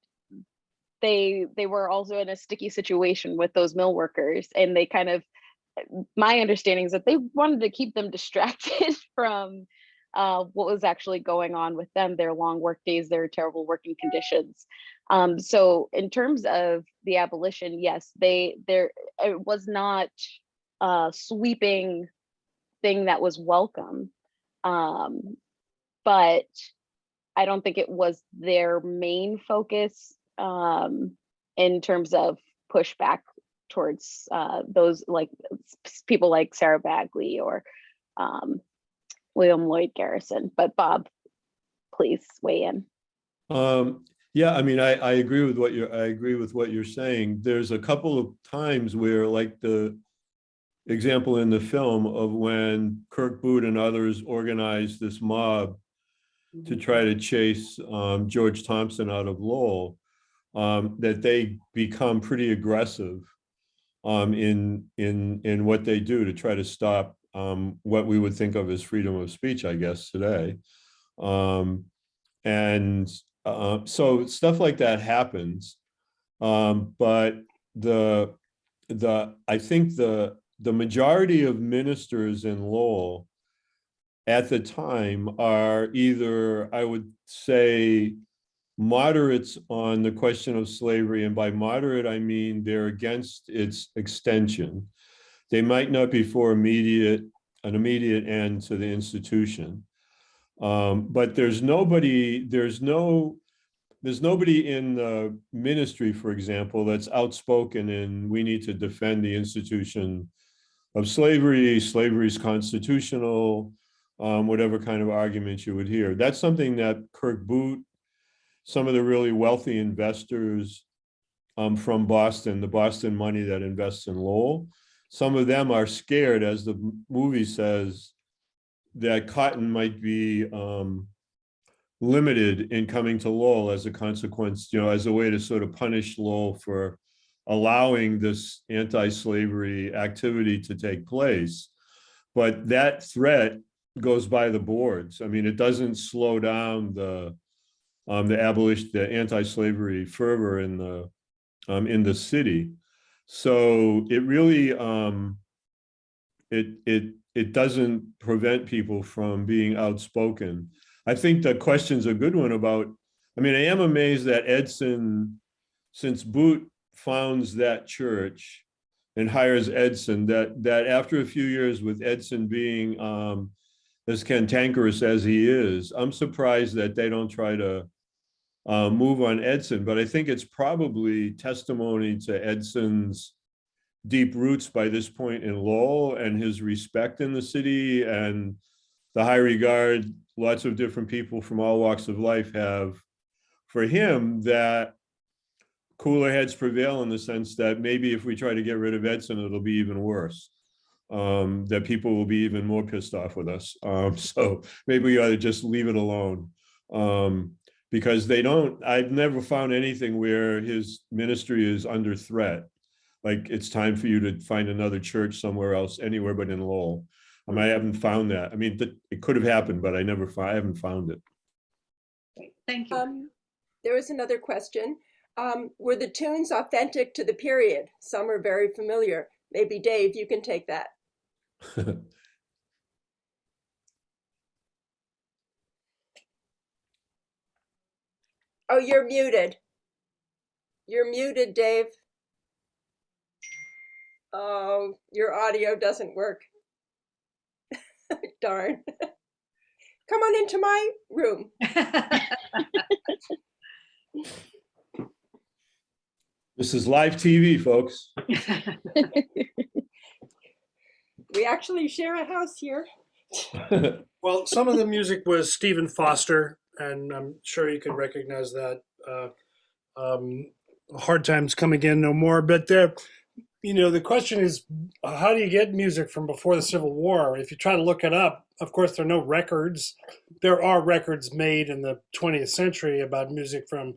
they were also in a sticky situation with those mill workers, and they kind of, my understanding is that they wanted to keep them distracted from what was actually going on with them, their long work days, their terrible working conditions. So in terms of the abolition, yes, it was not a sweeping thing that was welcome, but I don't think it was their main focus in terms of pushback towards those people like Sarah Bagley or William Lloyd Garrison. But Bob, please weigh in. Yeah, I mean, I agree with what you're saying. There's a couple of times where, like the example in the film of when Kirk Boot and others organized this mob to try to chase George Thompson out of Lowell, that they become pretty aggressive in what they do to try to stop what we would think of as freedom of speech, I guess, today. So stuff like that happens, but I think the majority of ministers in Lowell at the time are either, I would say, moderates on the question of slavery, and by moderate I mean they're against its extension. They might not be for an immediate end to the institution, but there's nobody in the ministry, for example, that's outspoken in we need to defend the institution of slavery. Slavery is constitutional, whatever kind of argument you would hear. That's something that Kirk Boot, some of the really wealthy investors from Boston, the Boston money that invests in Lowell, some of them are scared, as the movie says, that cotton might be limited in coming to Lowell as a consequence, as a way to sort of punish Lowell for allowing this anti-slavery activity to take place. But that threat goes by the boards. I mean, it doesn't slow down the the anti-slavery fervor in the city. So it really it doesn't prevent people from being outspoken. I think the question's a good one about, I mean, I am amazed that Edson, since Boot founds that church and hires Edson, that after a few years with Edson being as cantankerous as he is, I'm surprised that they don't try to move on Edson. But I think it's probably testimony to Edson's deep roots by this point in Lowell and his respect in the city and the high regard lots of different people from all walks of life have for him, that cooler heads prevail in the sense that maybe if we try to get rid of Edson, it'll be even worse. That people will be even more pissed off with us. So maybe we ought to just leave it alone. Because I've never found anything where his ministry is under threat. Like it's time for you to find another church somewhere else, anywhere but in Lowell. I haven't found that. I mean, it could have happened, but I haven't found it. Thank you. There was another question. Were the tunes authentic to the period? Some are very familiar. Maybe Dave, you can take that. Oh, you're muted. You're muted, Dave. Oh, your audio doesn't work. Darn. Come on into my room. This is live TV, folks. We actually share a house here. Well, some of the music was Stephen Foster, and I'm sure you could recognize that. Hard Times Come Again No More. But the question is, how do you get music from before the Civil War? If you try to look it up, of course, there are no records. There are records made in the 20th century about music from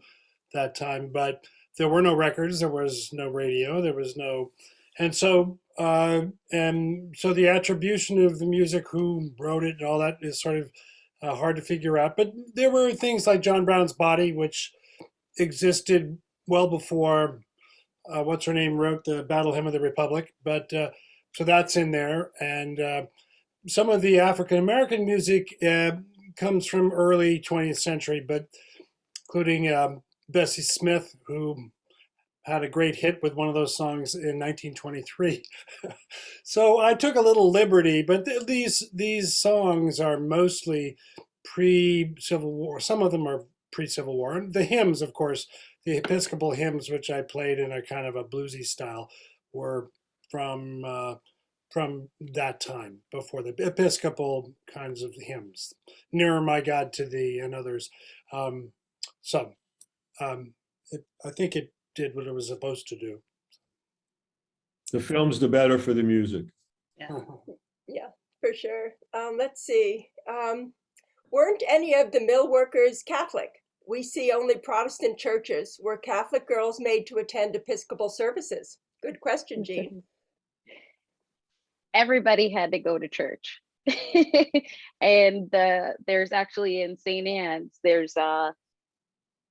that time, but there were no records. There was no radio. There was no, and so the attribution of the music, who wrote it, and all that is sort of hard to figure out. But there were things like John Brown's Body, which existed well before what's her name wrote the Battle Hymn of the Republic. But so that's in there, and some of the African American music comes from early 20th century, but including Bessie Smith, who had a great hit with one of those songs in 1923. So I took a little liberty, but these songs are mostly pre-Civil War. Some of them are pre-Civil War. And the hymns, of course, the Episcopal hymns, which I played in a kind of a bluesy style, were from that time, before the Episcopal kinds of hymns. Nearer My God to Thee and others. I think it did what it was supposed to do. The film's the better for the music. Yeah, for sure. Let's see. Weren't any of the mill workers Catholic? We see only Protestant churches. Were Catholic girls made to attend Episcopal services? Good question, Jean. Everybody had to go to church. And there's actually in St. Anne's, there's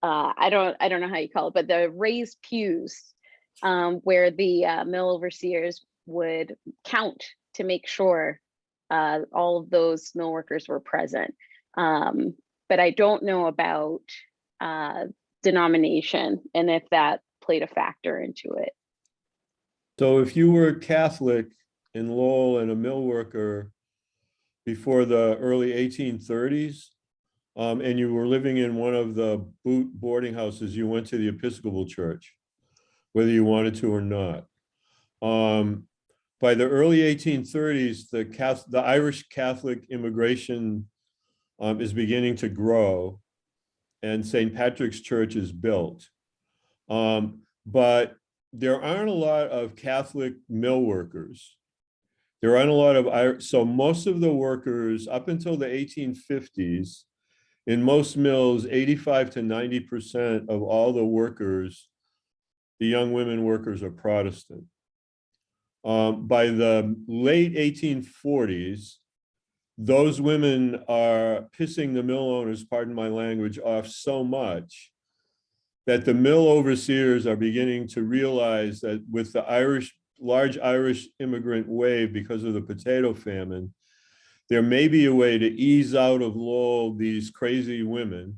I don't know how you call it, but the raised pews where the mill overseers would count to make sure all of those mill workers were present. But I don't know about denomination and if that played a factor into it. So if you were Catholic in Lowell and a mill worker before the early 1830s, and you were living in one of the boot boarding houses, you went to the Episcopal Church, whether you wanted to or not. By the early 1830s, the Irish Catholic immigration is beginning to grow, and St. Patrick's Church is built. But there aren't a lot of Catholic mill workers. There aren't a lot of, so most of the workers up until the 1850s, in most mills, 85 to 90% of all the workers, the young women workers, are Protestant. By the late 1840s, those women are pissing the mill owners, pardon my language, off so much that the mill overseers are beginning to realize that with the large Irish immigrant wave because of the potato famine, there may be a way to ease out of Lowell these crazy women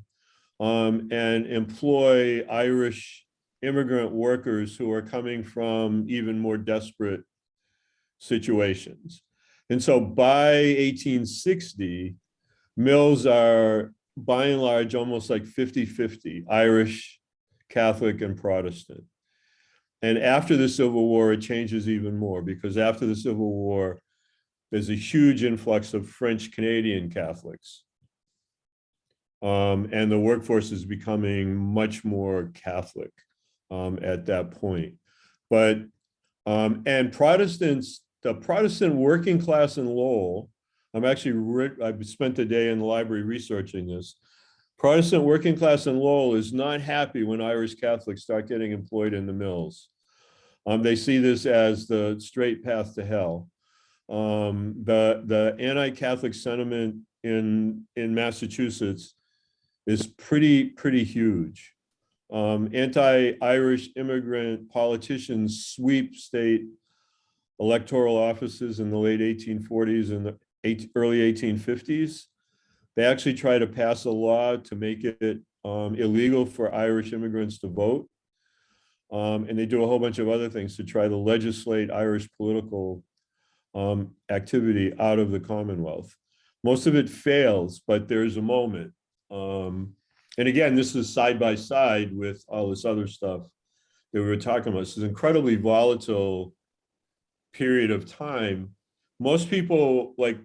and employ Irish immigrant workers who are coming from even more desperate situations. And so by 1860, mills are by and large almost like 50-50, Irish, Catholic, and Protestant. And after the Civil War, it changes even more, because after the Civil War, there's a huge influx of French Canadian Catholics. And the workforce is becoming much more Catholic at that point. But, and Protestants, the Protestant working class in Lowell, I've spent a day in the library researching this. Protestant working class in Lowell is not happy when Irish Catholics start getting employed in the mills. They see this as the straight path to hell. The anti-Catholic sentiment in Massachusetts is pretty huge. Anti-Irish immigrant politicians sweep state electoral offices in the late 1840s and the early 1850s. They actually try to pass a law to make it illegal for Irish immigrants to vote. And they do a whole bunch of other things to try to legislate Irish political activity out of the Commonwealth. Most of it fails, but there's a moment. And again, this is side by side with all this other stuff that we were talking about. This is an incredibly volatile period of time. Most people like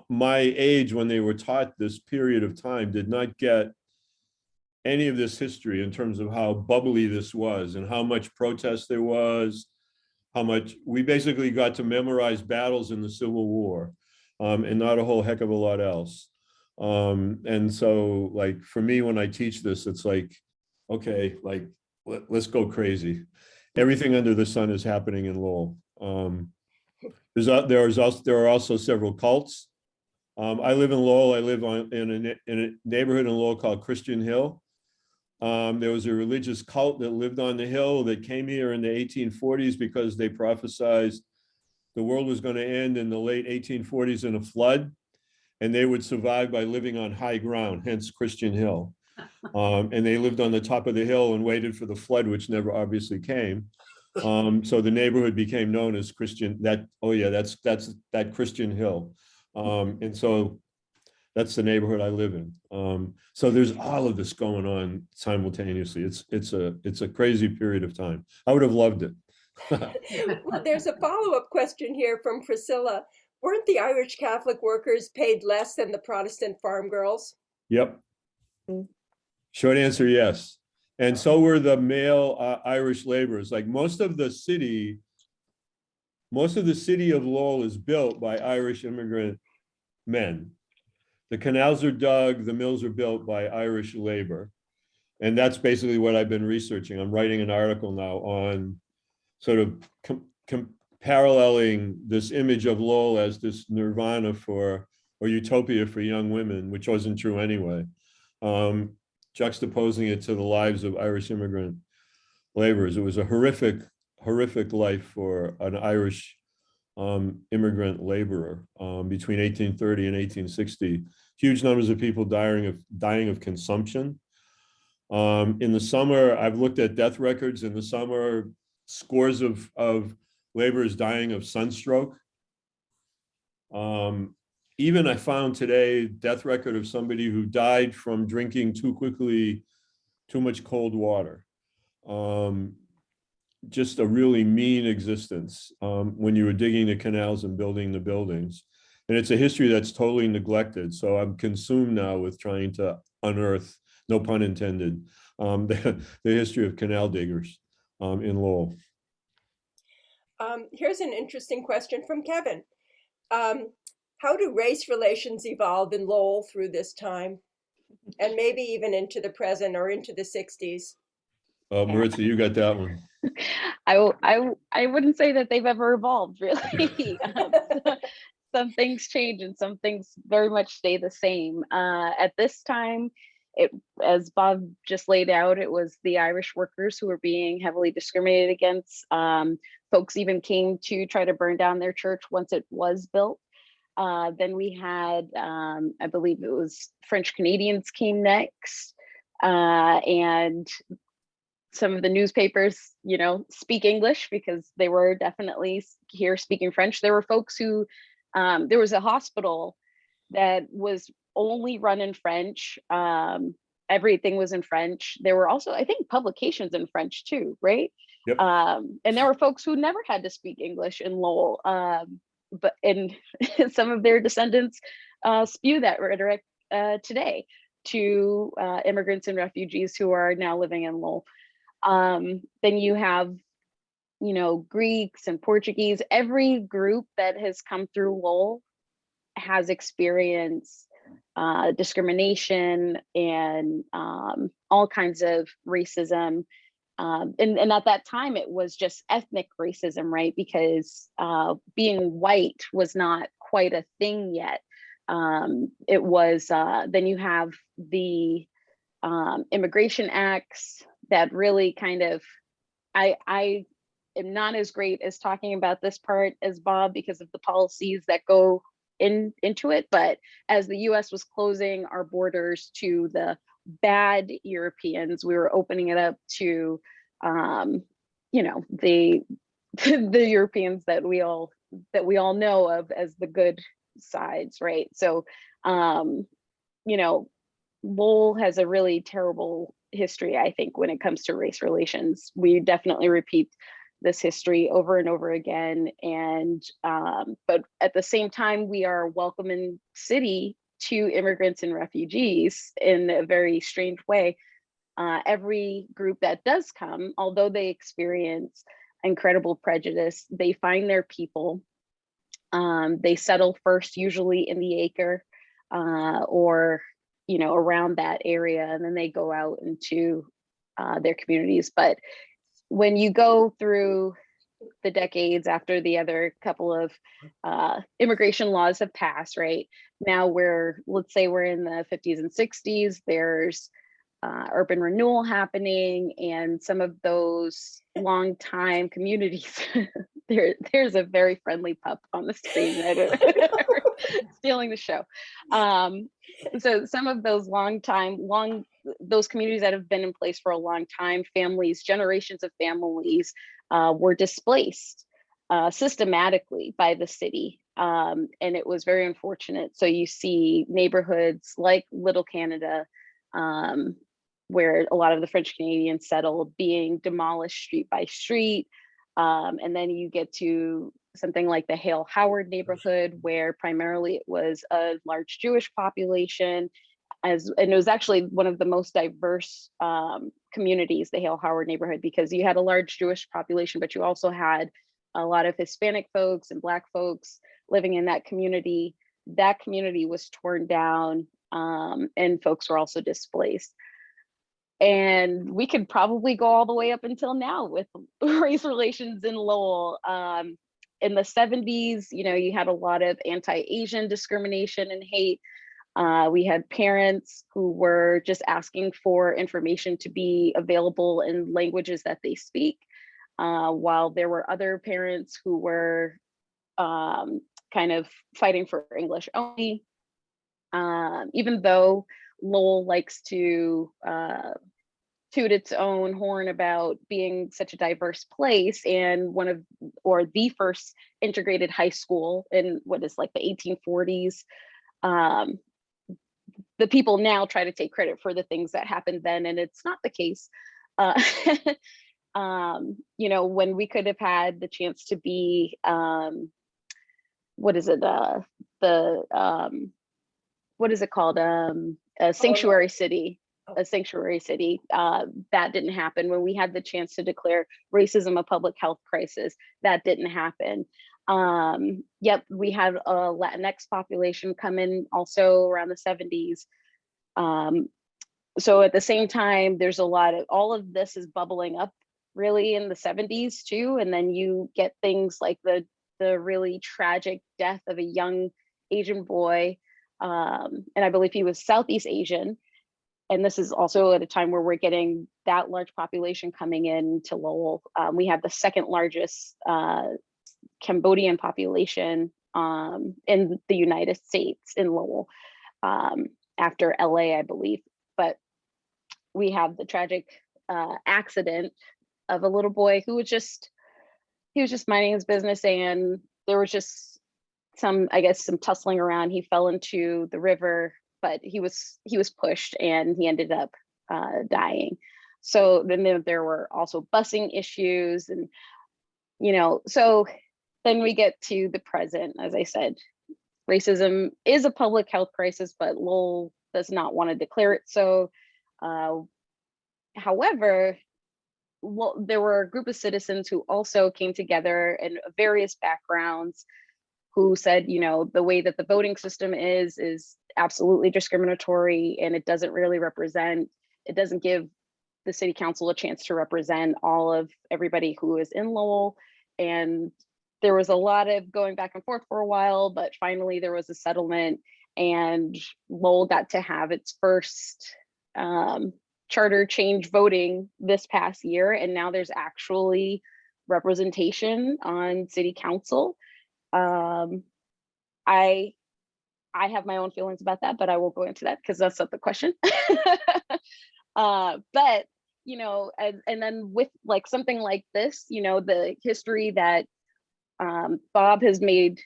my age, when they were taught this period of time, did not get any of this history in terms of how bubbly this was and how much protest there was, how much we basically got to memorize battles in the Civil War and not a whole heck of a lot else. And so like, for me, when I teach this, it's like, okay, like, let's go crazy. Everything under the sun is happening in Lowell. There are also several cults. I live in Lowell. I live in a neighborhood in Lowell called Christian Hill. There was a religious cult that lived on the hill that came here in the 1840s because they prophesied the world was going to end in the late 1840s in a flood, and they would survive by living on high ground, hence Christian Hill. And they lived on the top of the hill and waited for the flood, which never obviously came. So the neighborhood became known as Christian, that's that Christian Hill. And so that's the neighborhood I live in. So there's all of this going on simultaneously. It's a crazy period of time. I would have loved it. Well, there's a follow-up question here from Priscilla. Weren't the Irish Catholic workers paid less than the Protestant farm girls? Yep. Short answer, yes. And so were the male Irish laborers. Like most of the city of Lowell is built by Irish immigrant men. The canals are dug, the mills are built by Irish labor. And that's basically what I've been researching. I'm writing an article now on sort of paralleling this image of Lowell as this nirvana or utopia for young women, which wasn't true anyway. Juxtaposing it to the lives of Irish immigrant laborers. It was a horrific life for an Irish immigrant laborer between 1830 and 1860. Huge numbers of people dying of consumption. In the summer, I've looked at death records. In the summer, scores of laborers dying of sunstroke. Even I found today death record of somebody who died from drinking too much cold water. Just a really mean existence when you were digging the canals and building the buildings. And it's a history that's totally neglected. So I'm consumed now with trying to unearth, no pun intended, the history of canal diggers in Lowell. Here's an interesting question from Kevin. How do race relations evolve in Lowell through this time? And maybe even into the present or into the 60s? Maritza, you got that one. I wouldn't say that they've ever evolved, really. some things change and some things very much stay the same. At this time, as Bob just laid out, it was the Irish workers who were being heavily discriminated against. Folks even came to try to burn down their church once it was built. Then we had, I believe it was French Canadians came next, and some of the newspapers, speak English because they were definitely here speaking French. There were folks who, there was a hospital that was only run in French. Everything was in French. There were also, I think, publications in French too, right? Yep. And there were folks who never had to speak English in Lowell, and some of their descendants spew that rhetoric today to immigrants and refugees who are now living in Lowell. Then you have, Greeks and Portuguese. Every group that has come through Lowell has experienced discrimination and all kinds of racism. And at that time, it was just ethnic racism, right? Because being white was not quite a thing yet. It was, then you have the immigration acts that really kind of, I am not as great as talking about this part as Bob because of the policies that go into it. But as the US was closing our borders to the bad Europeans, we were opening it up to, the Europeans that we all know of as the good sides, right? So, Lowell has a really terrible history, I think, when it comes to race relations. We definitely repeat this history over and over again. And but at the same time, we are a welcoming city to immigrants and refugees in a very strange way. Every group that does come, although they experience incredible prejudice, they find their people. They settle first, usually in the acre or around that area, and then they go out into their communities. But when you go through the decades after the other couple of immigration laws have passed, right? Now let's say we're in the 50s and 60s, there's urban renewal happening, and some of those longtime communities, there's a very friendly pup on the screen that stealing the show. So some of those those communities that have been in place for a long time, families, generations of families were displaced systematically by the city. And it was very unfortunate. So you see neighborhoods like Little Canada, where a lot of the French Canadians settled, being demolished street by street. And then you get to something like the Hale Howard neighborhood, where primarily it was a large Jewish population, and it was actually one of the most diverse communities, the Hale Howard neighborhood, because you had a large Jewish population, but you also had a lot of Hispanic folks and Black folks living in that community. That community was torn down, and folks were also displaced. And we could probably go all the way up until now with race relations in Lowell. In the 70s, you had a lot of anti-Asian discrimination and hate. We had parents who were just asking for information to be available in languages that they speak, while there were other parents who were kind of fighting for English only. Even though Lowell likes to toot its own horn about being such a diverse place, and the first integrated high school in what is like the 1840s. The people now try to take credit for the things that happened then, and it's not the case. When we could have had the chance to be, what is it called? A sanctuary city. A sanctuary city. That didn't happen. When we had the chance to declare racism a public health crisis, that didn't happen. Yep, we had a Latinx population come in also around the 70s. So at the same time, there's all of this is bubbling up really in the 70s too. And then you get things like the the really tragic death of a young Asian boy. And I believe he was Southeast Asian. And this is also at a time where we're getting that large population coming in to Lowell. We have the second largest Cambodian population in the United States in Lowell, after LA, I believe. But we have the tragic accident of a little boy who was just minding his business, and there was just some tussling around. He fell into the river, but he was pushed and he ended up dying. So then there were also busing issues, and so then we get to the present. As I said, racism is a public health crisis, but Lowell does not want to declare it so. However, there were a group of citizens who also came together in various backgrounds who said, the way that the voting system is absolutely discriminatory, and it doesn't give the city council a chance to represent all of everybody who is in Lowell. And there was a lot of going back and forth for a while, but finally there was a settlement, and Lowell got to have its first charter change voting this past year, and now there's actually representation on city council. I have my own feelings about that, but I won't go into that because that's not the question. But and then with like something like this, the history that Bob has made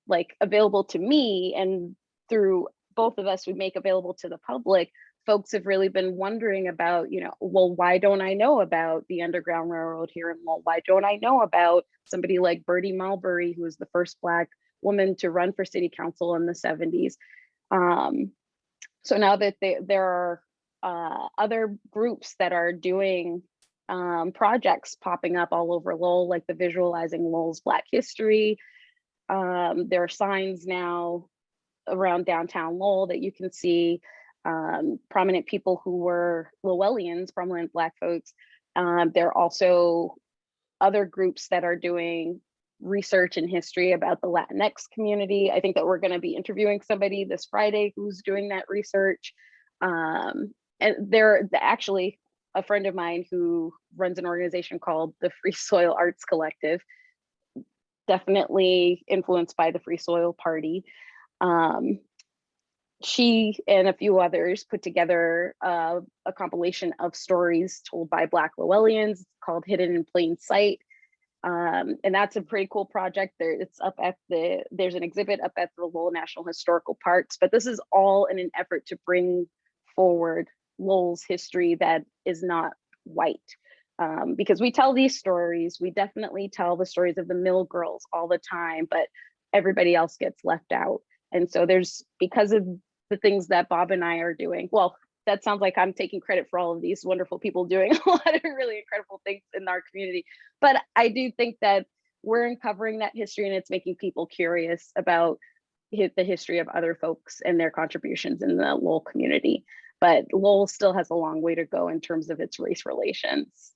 like available to me, and through both of us we make available to the public, folks have really been wondering about, well, why don't I know about the Underground Railroad here in Lowell? Why don't I know about somebody like Bertie Mulberry, who was the first Black woman to run for city council in the 70s? So now that there are other groups that are doing projects popping up all over Lowell, like the Visualizing Lowell's Black History. There are signs now around downtown Lowell that you can see prominent people who were Lowellians, prominent Black folks. There are also other groups that are doing research and history about the Latinx community. I think that we're going to be interviewing somebody this Friday who's doing that research. And they're actually a friend of mine who runs an organization called the Free Soil Arts Collective, definitely influenced by the Free Soil Party. She and a few others put together a compilation of stories told by Black Lowellians called Hidden in Plain Sight. And that's a pretty cool project. There's an exhibit up at the Lowell National Historical Parks, but this is all in an effort to bring forward Lowell's history that is not white. Because we tell these stories, we definitely tell the stories of the mill girls all the time, but everybody else gets left out. And so because of the things that Bob and I are doing, well, that sounds like I'm taking credit for all of these wonderful people doing a lot of really incredible things in our community. But I do think that we're uncovering that history, and it's making people curious about the history of other folks and their contributions in the Lowell community. But Lowell still has a long way to go in terms of its race relations.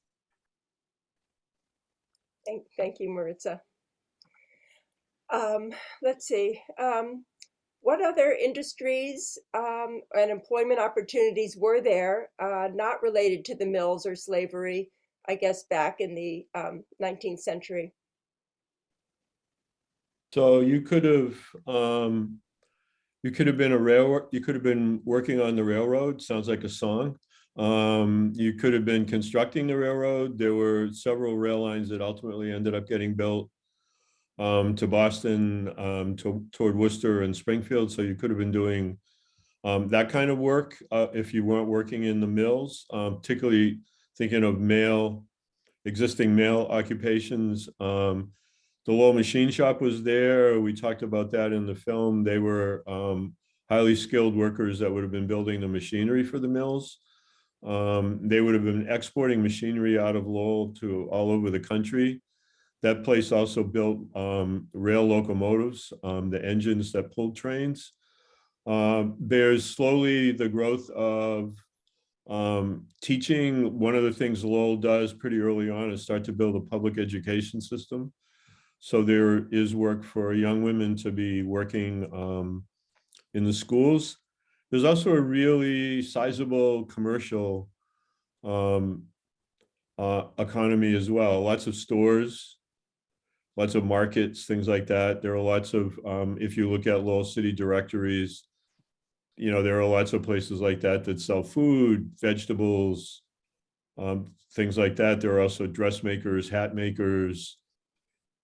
Thank you, Maritza. Let's see. What other industries and employment opportunities were there not related to the mills or slavery, I guess, back in the 19th century? So you could have been a railroad. You could have been working on the railroad. Sounds like a song. You could have been constructing the railroad. There were several rail lines that ultimately ended up getting built to Boston, toward Worcester and Springfield. So you could have been doing that kind of work if you weren't working in the mills, particularly thinking of existing male occupations. The Lowell Machine Shop was there. We talked about that in the film. They were highly skilled workers that would have been building the machinery for the mills. They would have been exporting machinery out of Lowell to all over the country. That place also built rail locomotives, the engines that pulled trains. There's slowly the growth of teaching. One of the things Lowell does pretty early on is start to build a public education system. So there is work for young women to be working in the schools. There's also a really sizable commercial economy as well. Lots of stores, lots of markets, things like that. There are lots of, if you look at Lowell City directories, there are lots of places like that that sell food, vegetables, things like that. There are also dressmakers, hat makers,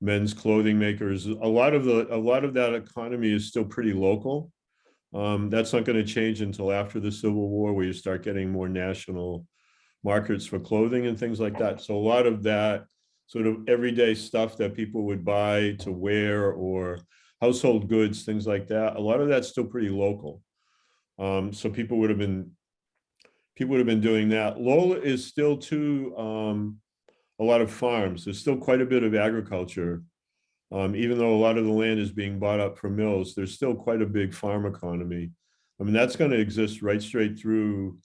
men's clothing makers. A lot of that economy is still pretty local. That's not going to change until after the Civil War, where you start getting more national markets for clothing and things like that. So a lot of that sort of everyday stuff that people would buy to wear, or household goods, things like that, a lot of that's still pretty local. So people would have been doing that. Lowell is still a lot of farms. There's still quite a bit of agriculture. Even though a lot of the land is being bought up for mills, there's still quite a big farm economy. I mean, that's going to exist right straight through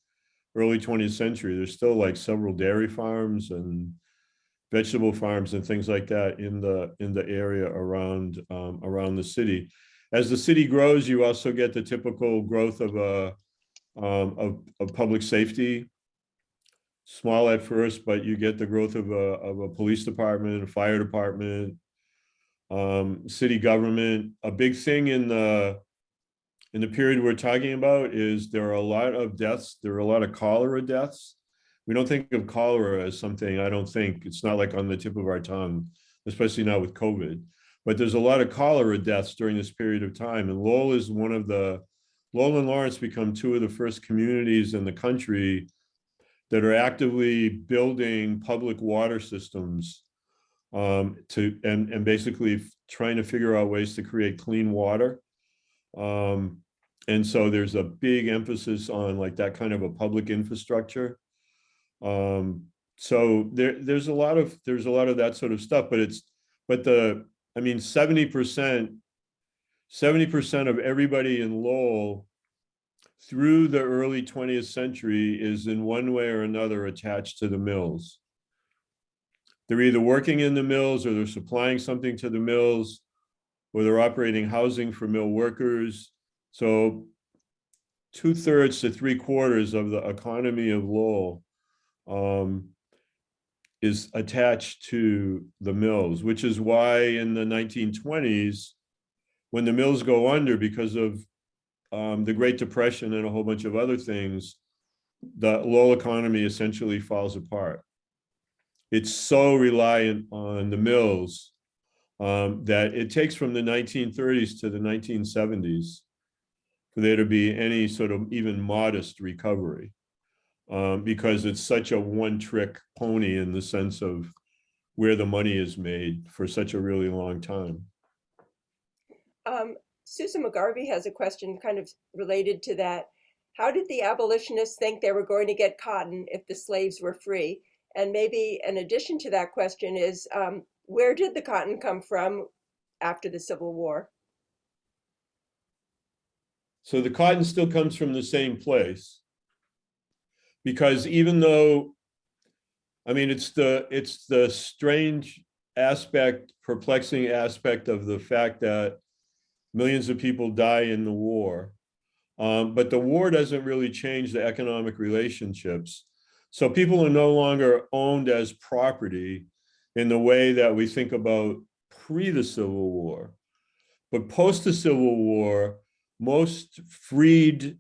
early 20th century. There's still like several dairy farms and vegetable farms and things like that in the area around the city. As the city grows, you also get the typical growth of public safety. Small at first, but you get the growth of a police department, a fire department, city government. A big thing in the period we're talking about is there are a lot of deaths. There are a lot of cholera deaths. We don't think of cholera as something, I don't think, it's not like on the tip of our tongue, especially now with COVID. But there's a lot of cholera deaths during this period of time. And Lowell is Lowell and Lawrence become two of the first communities in the country that are actively building public water systems and basically trying to figure out ways to create clean water. And so there's a big emphasis on like that kind of a public infrastructure. So there's a lot of that sort of stuff, but 70% of everybody in Lowell through the early 20th century is in one way or another attached to the mills. They're either working in the mills, or they're supplying something to the mills, or they're operating housing for mill workers. So 2/3 to 3/4 of the economy of Lowell is attached to the mills, which is why in the 1920s, when the mills go under because of the Great Depression and a whole bunch of other things, the Lowell economy essentially falls apart. It's so reliant on the mills that it takes from the 1930s to the 1970s for there to be any sort of even modest recovery, because it's such a one-trick pony in the sense of where the money is made for such a really long time. Susan McGarvey has a question kind of related to that. How did the abolitionists think they were going to get cotton if the slaves were free? And maybe an addition to that question is, where did the cotton come from after the Civil War? So the cotton still comes from the same place, because even though, I mean, it's the strange aspect, perplexing aspect of the fact that millions of people die in the war, but the war doesn't really change the economic relationships. So people are no longer owned as property in the way that we think about pre the Civil War. But post the Civil War, most freed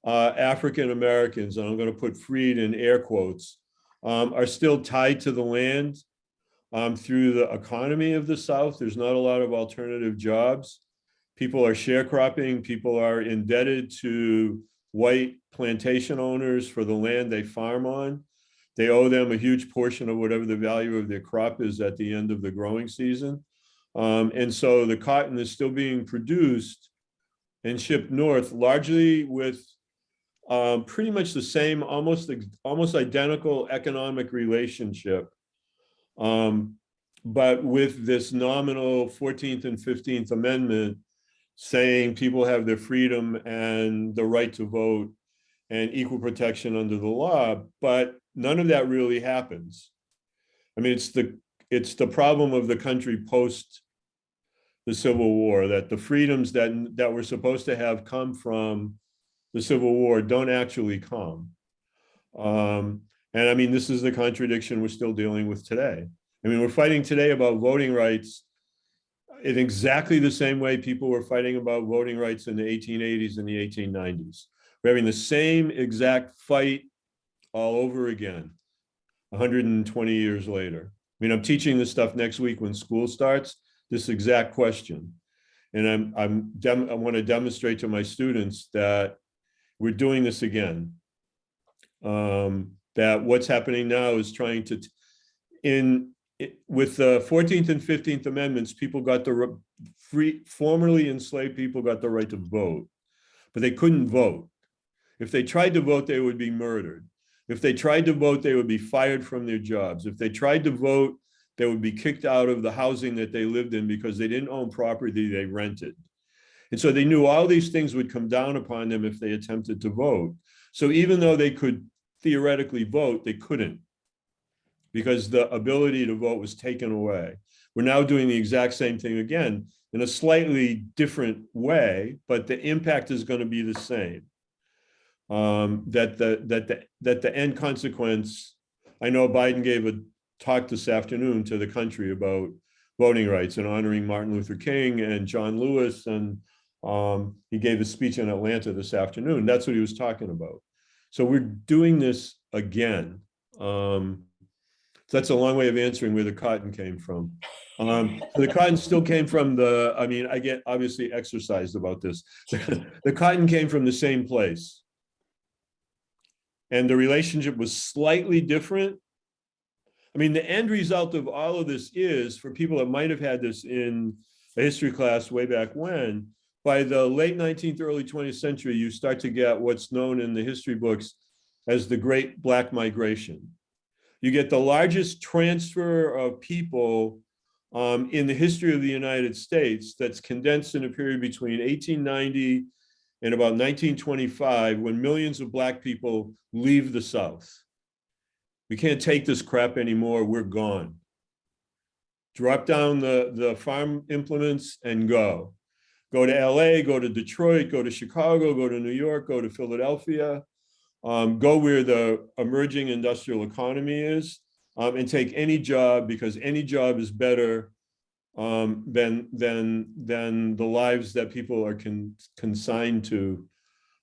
African Americans, and I'm going to put freed in air quotes, are still tied to the land through the economy of the South. There's not a lot of alternative jobs. People are sharecropping. People are indebted to white plantation owners for the land they farm on. They owe them a huge portion of whatever the value of their crop is at the end of the growing season. And so the cotton is still being produced and shipped north, largely with pretty much the same, almost identical economic relationship, but with this nominal 14th and 15th Amendment saying people have their freedom and the right to vote and equal protection under the law, but none of that really happens. I mean, it's the problem of the country post the Civil War, that the freedoms that we're supposed to have come from the Civil War don't actually come. And I mean, this is the contradiction we're still dealing with today. I mean, we're fighting today about voting rights in exactly the same way people were fighting about voting rights in the 1880s and the 1890s. We're having the same exact fight all over again, 120 years later. I mean, I'm teaching this stuff next week when school starts, this exact question. And I want to demonstrate to my students that we're doing this again. That what's happening now is trying to, with the 14th and 15th Amendments, people got the formerly enslaved people got the right to vote, but they couldn't vote. If they tried to vote, they would be murdered. If they tried to vote, they would be fired from their jobs. If they tried to vote, they would be kicked out of the housing that they lived in because they didn't own property they rented. And so they knew all these things would come down upon them if they attempted to vote. So even though they could theoretically vote, they couldn't, because the ability to vote was taken away. We're now doing the exact same thing again in a slightly different way, but the impact is going to be the same. That the end consequence, I know Biden gave a talk this afternoon to the country about voting rights and honoring Martin Luther King and John Lewis, and he gave a speech in Atlanta this afternoon. That's what he was talking about. So we're doing this again. So that's a long way of answering where the cotton came from. So the cotton still came from I get obviously exercised about this. The cotton came from the same place. And the relationship was slightly different. I mean, the end result of all of this is, for people that might have had this in a history class way back when, by the late 19th, early 20th century, you start to get what's known in the history books as the Great Black Migration. You get the largest transfer of people in the history of the United States that's condensed in a period between 1890 and about 1925, when millions of Black people leave the South. We can't take this crap anymore, we're gone. Drop down the farm implements and go. Go to LA, go to Detroit, go to Chicago, go to New York, go to Philadelphia, go where the emerging industrial economy is, and take any job, because any job is better than the lives that people are consigned to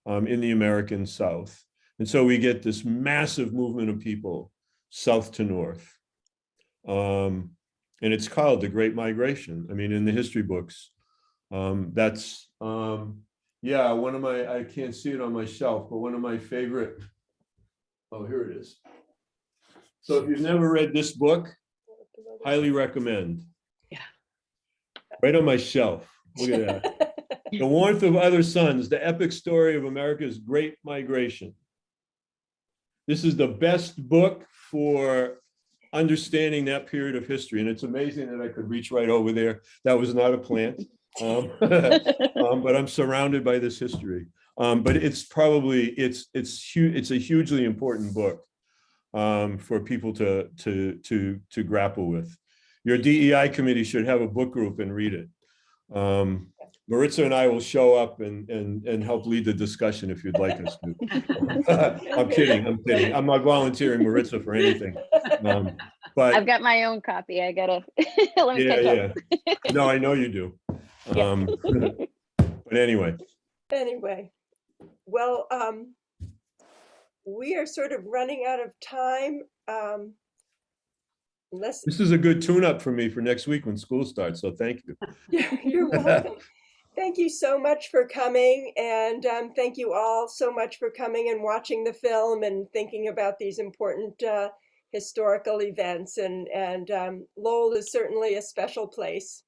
in the American South. And so we get this massive movement of people south to north. And it's called the Great Migration. I mean, in the history books, that's, yeah, one of my, I can't see it on my shelf, but one of my favorite, oh, here it is. So if you've never read this book, highly recommend. Yeah. Right on my shelf. Look at that. The Warmth of Other Suns, the epic story of America's Great Migration. This is the best book for understanding that period of history. And it's amazing that I could reach right over there. That was not a plant. But I'm surrounded by this history. But it's probably, it's a hugely important book for people to grapple with. Your DEI committee should have a book group and read it. Maritza and I will show up and help lead the discussion if you'd like us to. I'm kidding. I'm not volunteering Maritza for anything. But I've got my own copy. I gotta let me catch up. No, I know you do. But anyway. Well, we are sort of running out of time. This is a good tune-up for me for next week when school starts, so thank you. You're welcome. Thank you so much for coming, and thank you all so much for coming and watching the film and thinking about these important historical events. And Lowell is certainly a special place.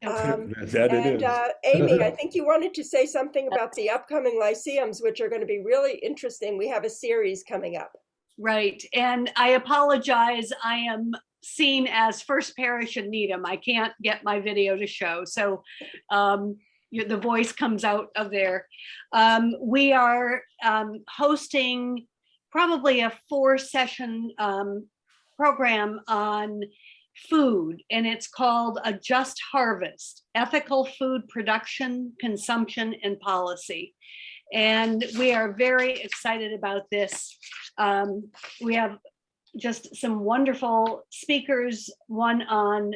That it is. Amy, I think you wanted to say something about the upcoming Lyceums, which are going to be really interesting. We have a series coming up. Right. And I apologize. I am seen as First Parish and Needham. I can't get my video to show. So the voice comes out of there. We are hosting probably a 4-session program on food, and it's called A Just Harvest: Ethical Food Production, Consumption, and Policy. And we are very excited about this. We have just some wonderful speakers, one on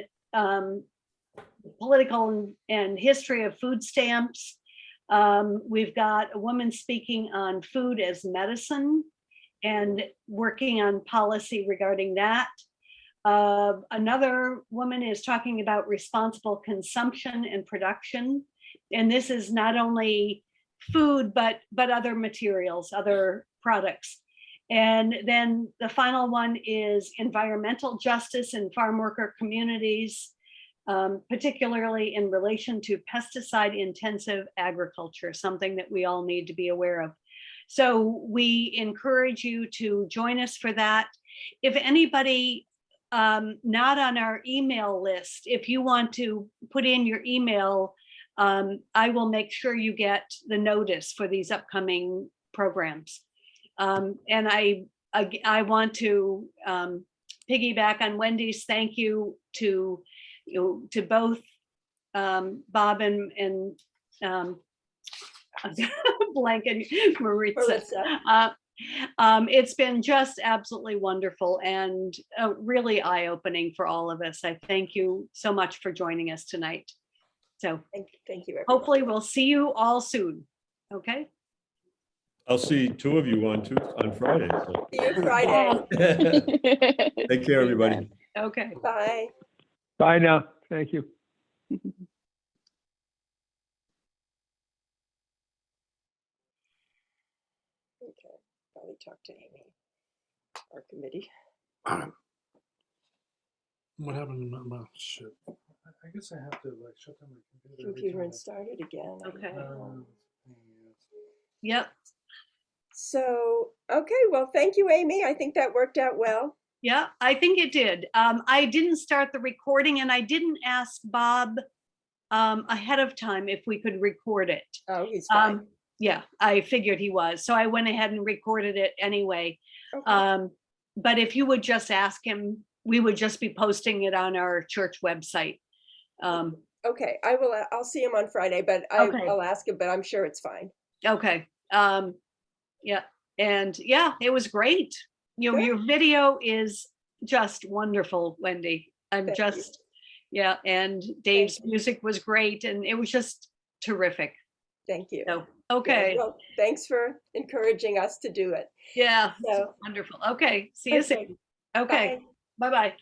political and history of food stamps. We've got a woman speaking on food as medicine and working on policy regarding that. Another woman is talking about responsible consumption and production. And this is not only food, but other materials, other products. And then the final one is environmental justice in farm worker communities, particularly in relation to pesticide-intensive agriculture, something that we all need to be aware of. So we encourage you to join us for that. If anybody not on our email list, if you want to put in your email, I will make sure you get the notice for these upcoming programs. And I want to piggyback on Wendy's thank you to both Bob and Blank and Maritza. It's been just absolutely wonderful and really eye-opening for all of us. I thank you so much for joining us tonight. So thank you. Everyone. Hopefully we'll see you all soon. Okay. I'll see two of you on Friday. So. See you Friday. Take care, everybody. Okay. Bye. Bye now. Thank you. Okay, probably talk to Amy, our committee. What happened to my shit? I guess I have to like shut down my Computer and start it again. Okay. Yeah. Yep. So, okay, well, thank you, Amy. I think that worked out well. Yeah, I think it did. I didn't start the recording and I didn't ask Bob ahead of time if we could record it. Oh, he's fine. Yeah, I figured he was. So I went ahead and recorded it anyway. Okay. But if you would just ask him, we would just be posting it on our church website. Okay, I'll see him on Friday, but I'll ask him, but I'm sure it's fine. Okay. Yeah. And yeah, it was great. You know, Good. your video is just wonderful, Wendy. Thank you. Yeah. And Dave's music was great and it was just terrific. Thank you. So, okay. Yeah, well, thanks for encouraging us to do it. Yeah. So, Wonderful. Okay. See you soon. Okay. bye. Bye-bye.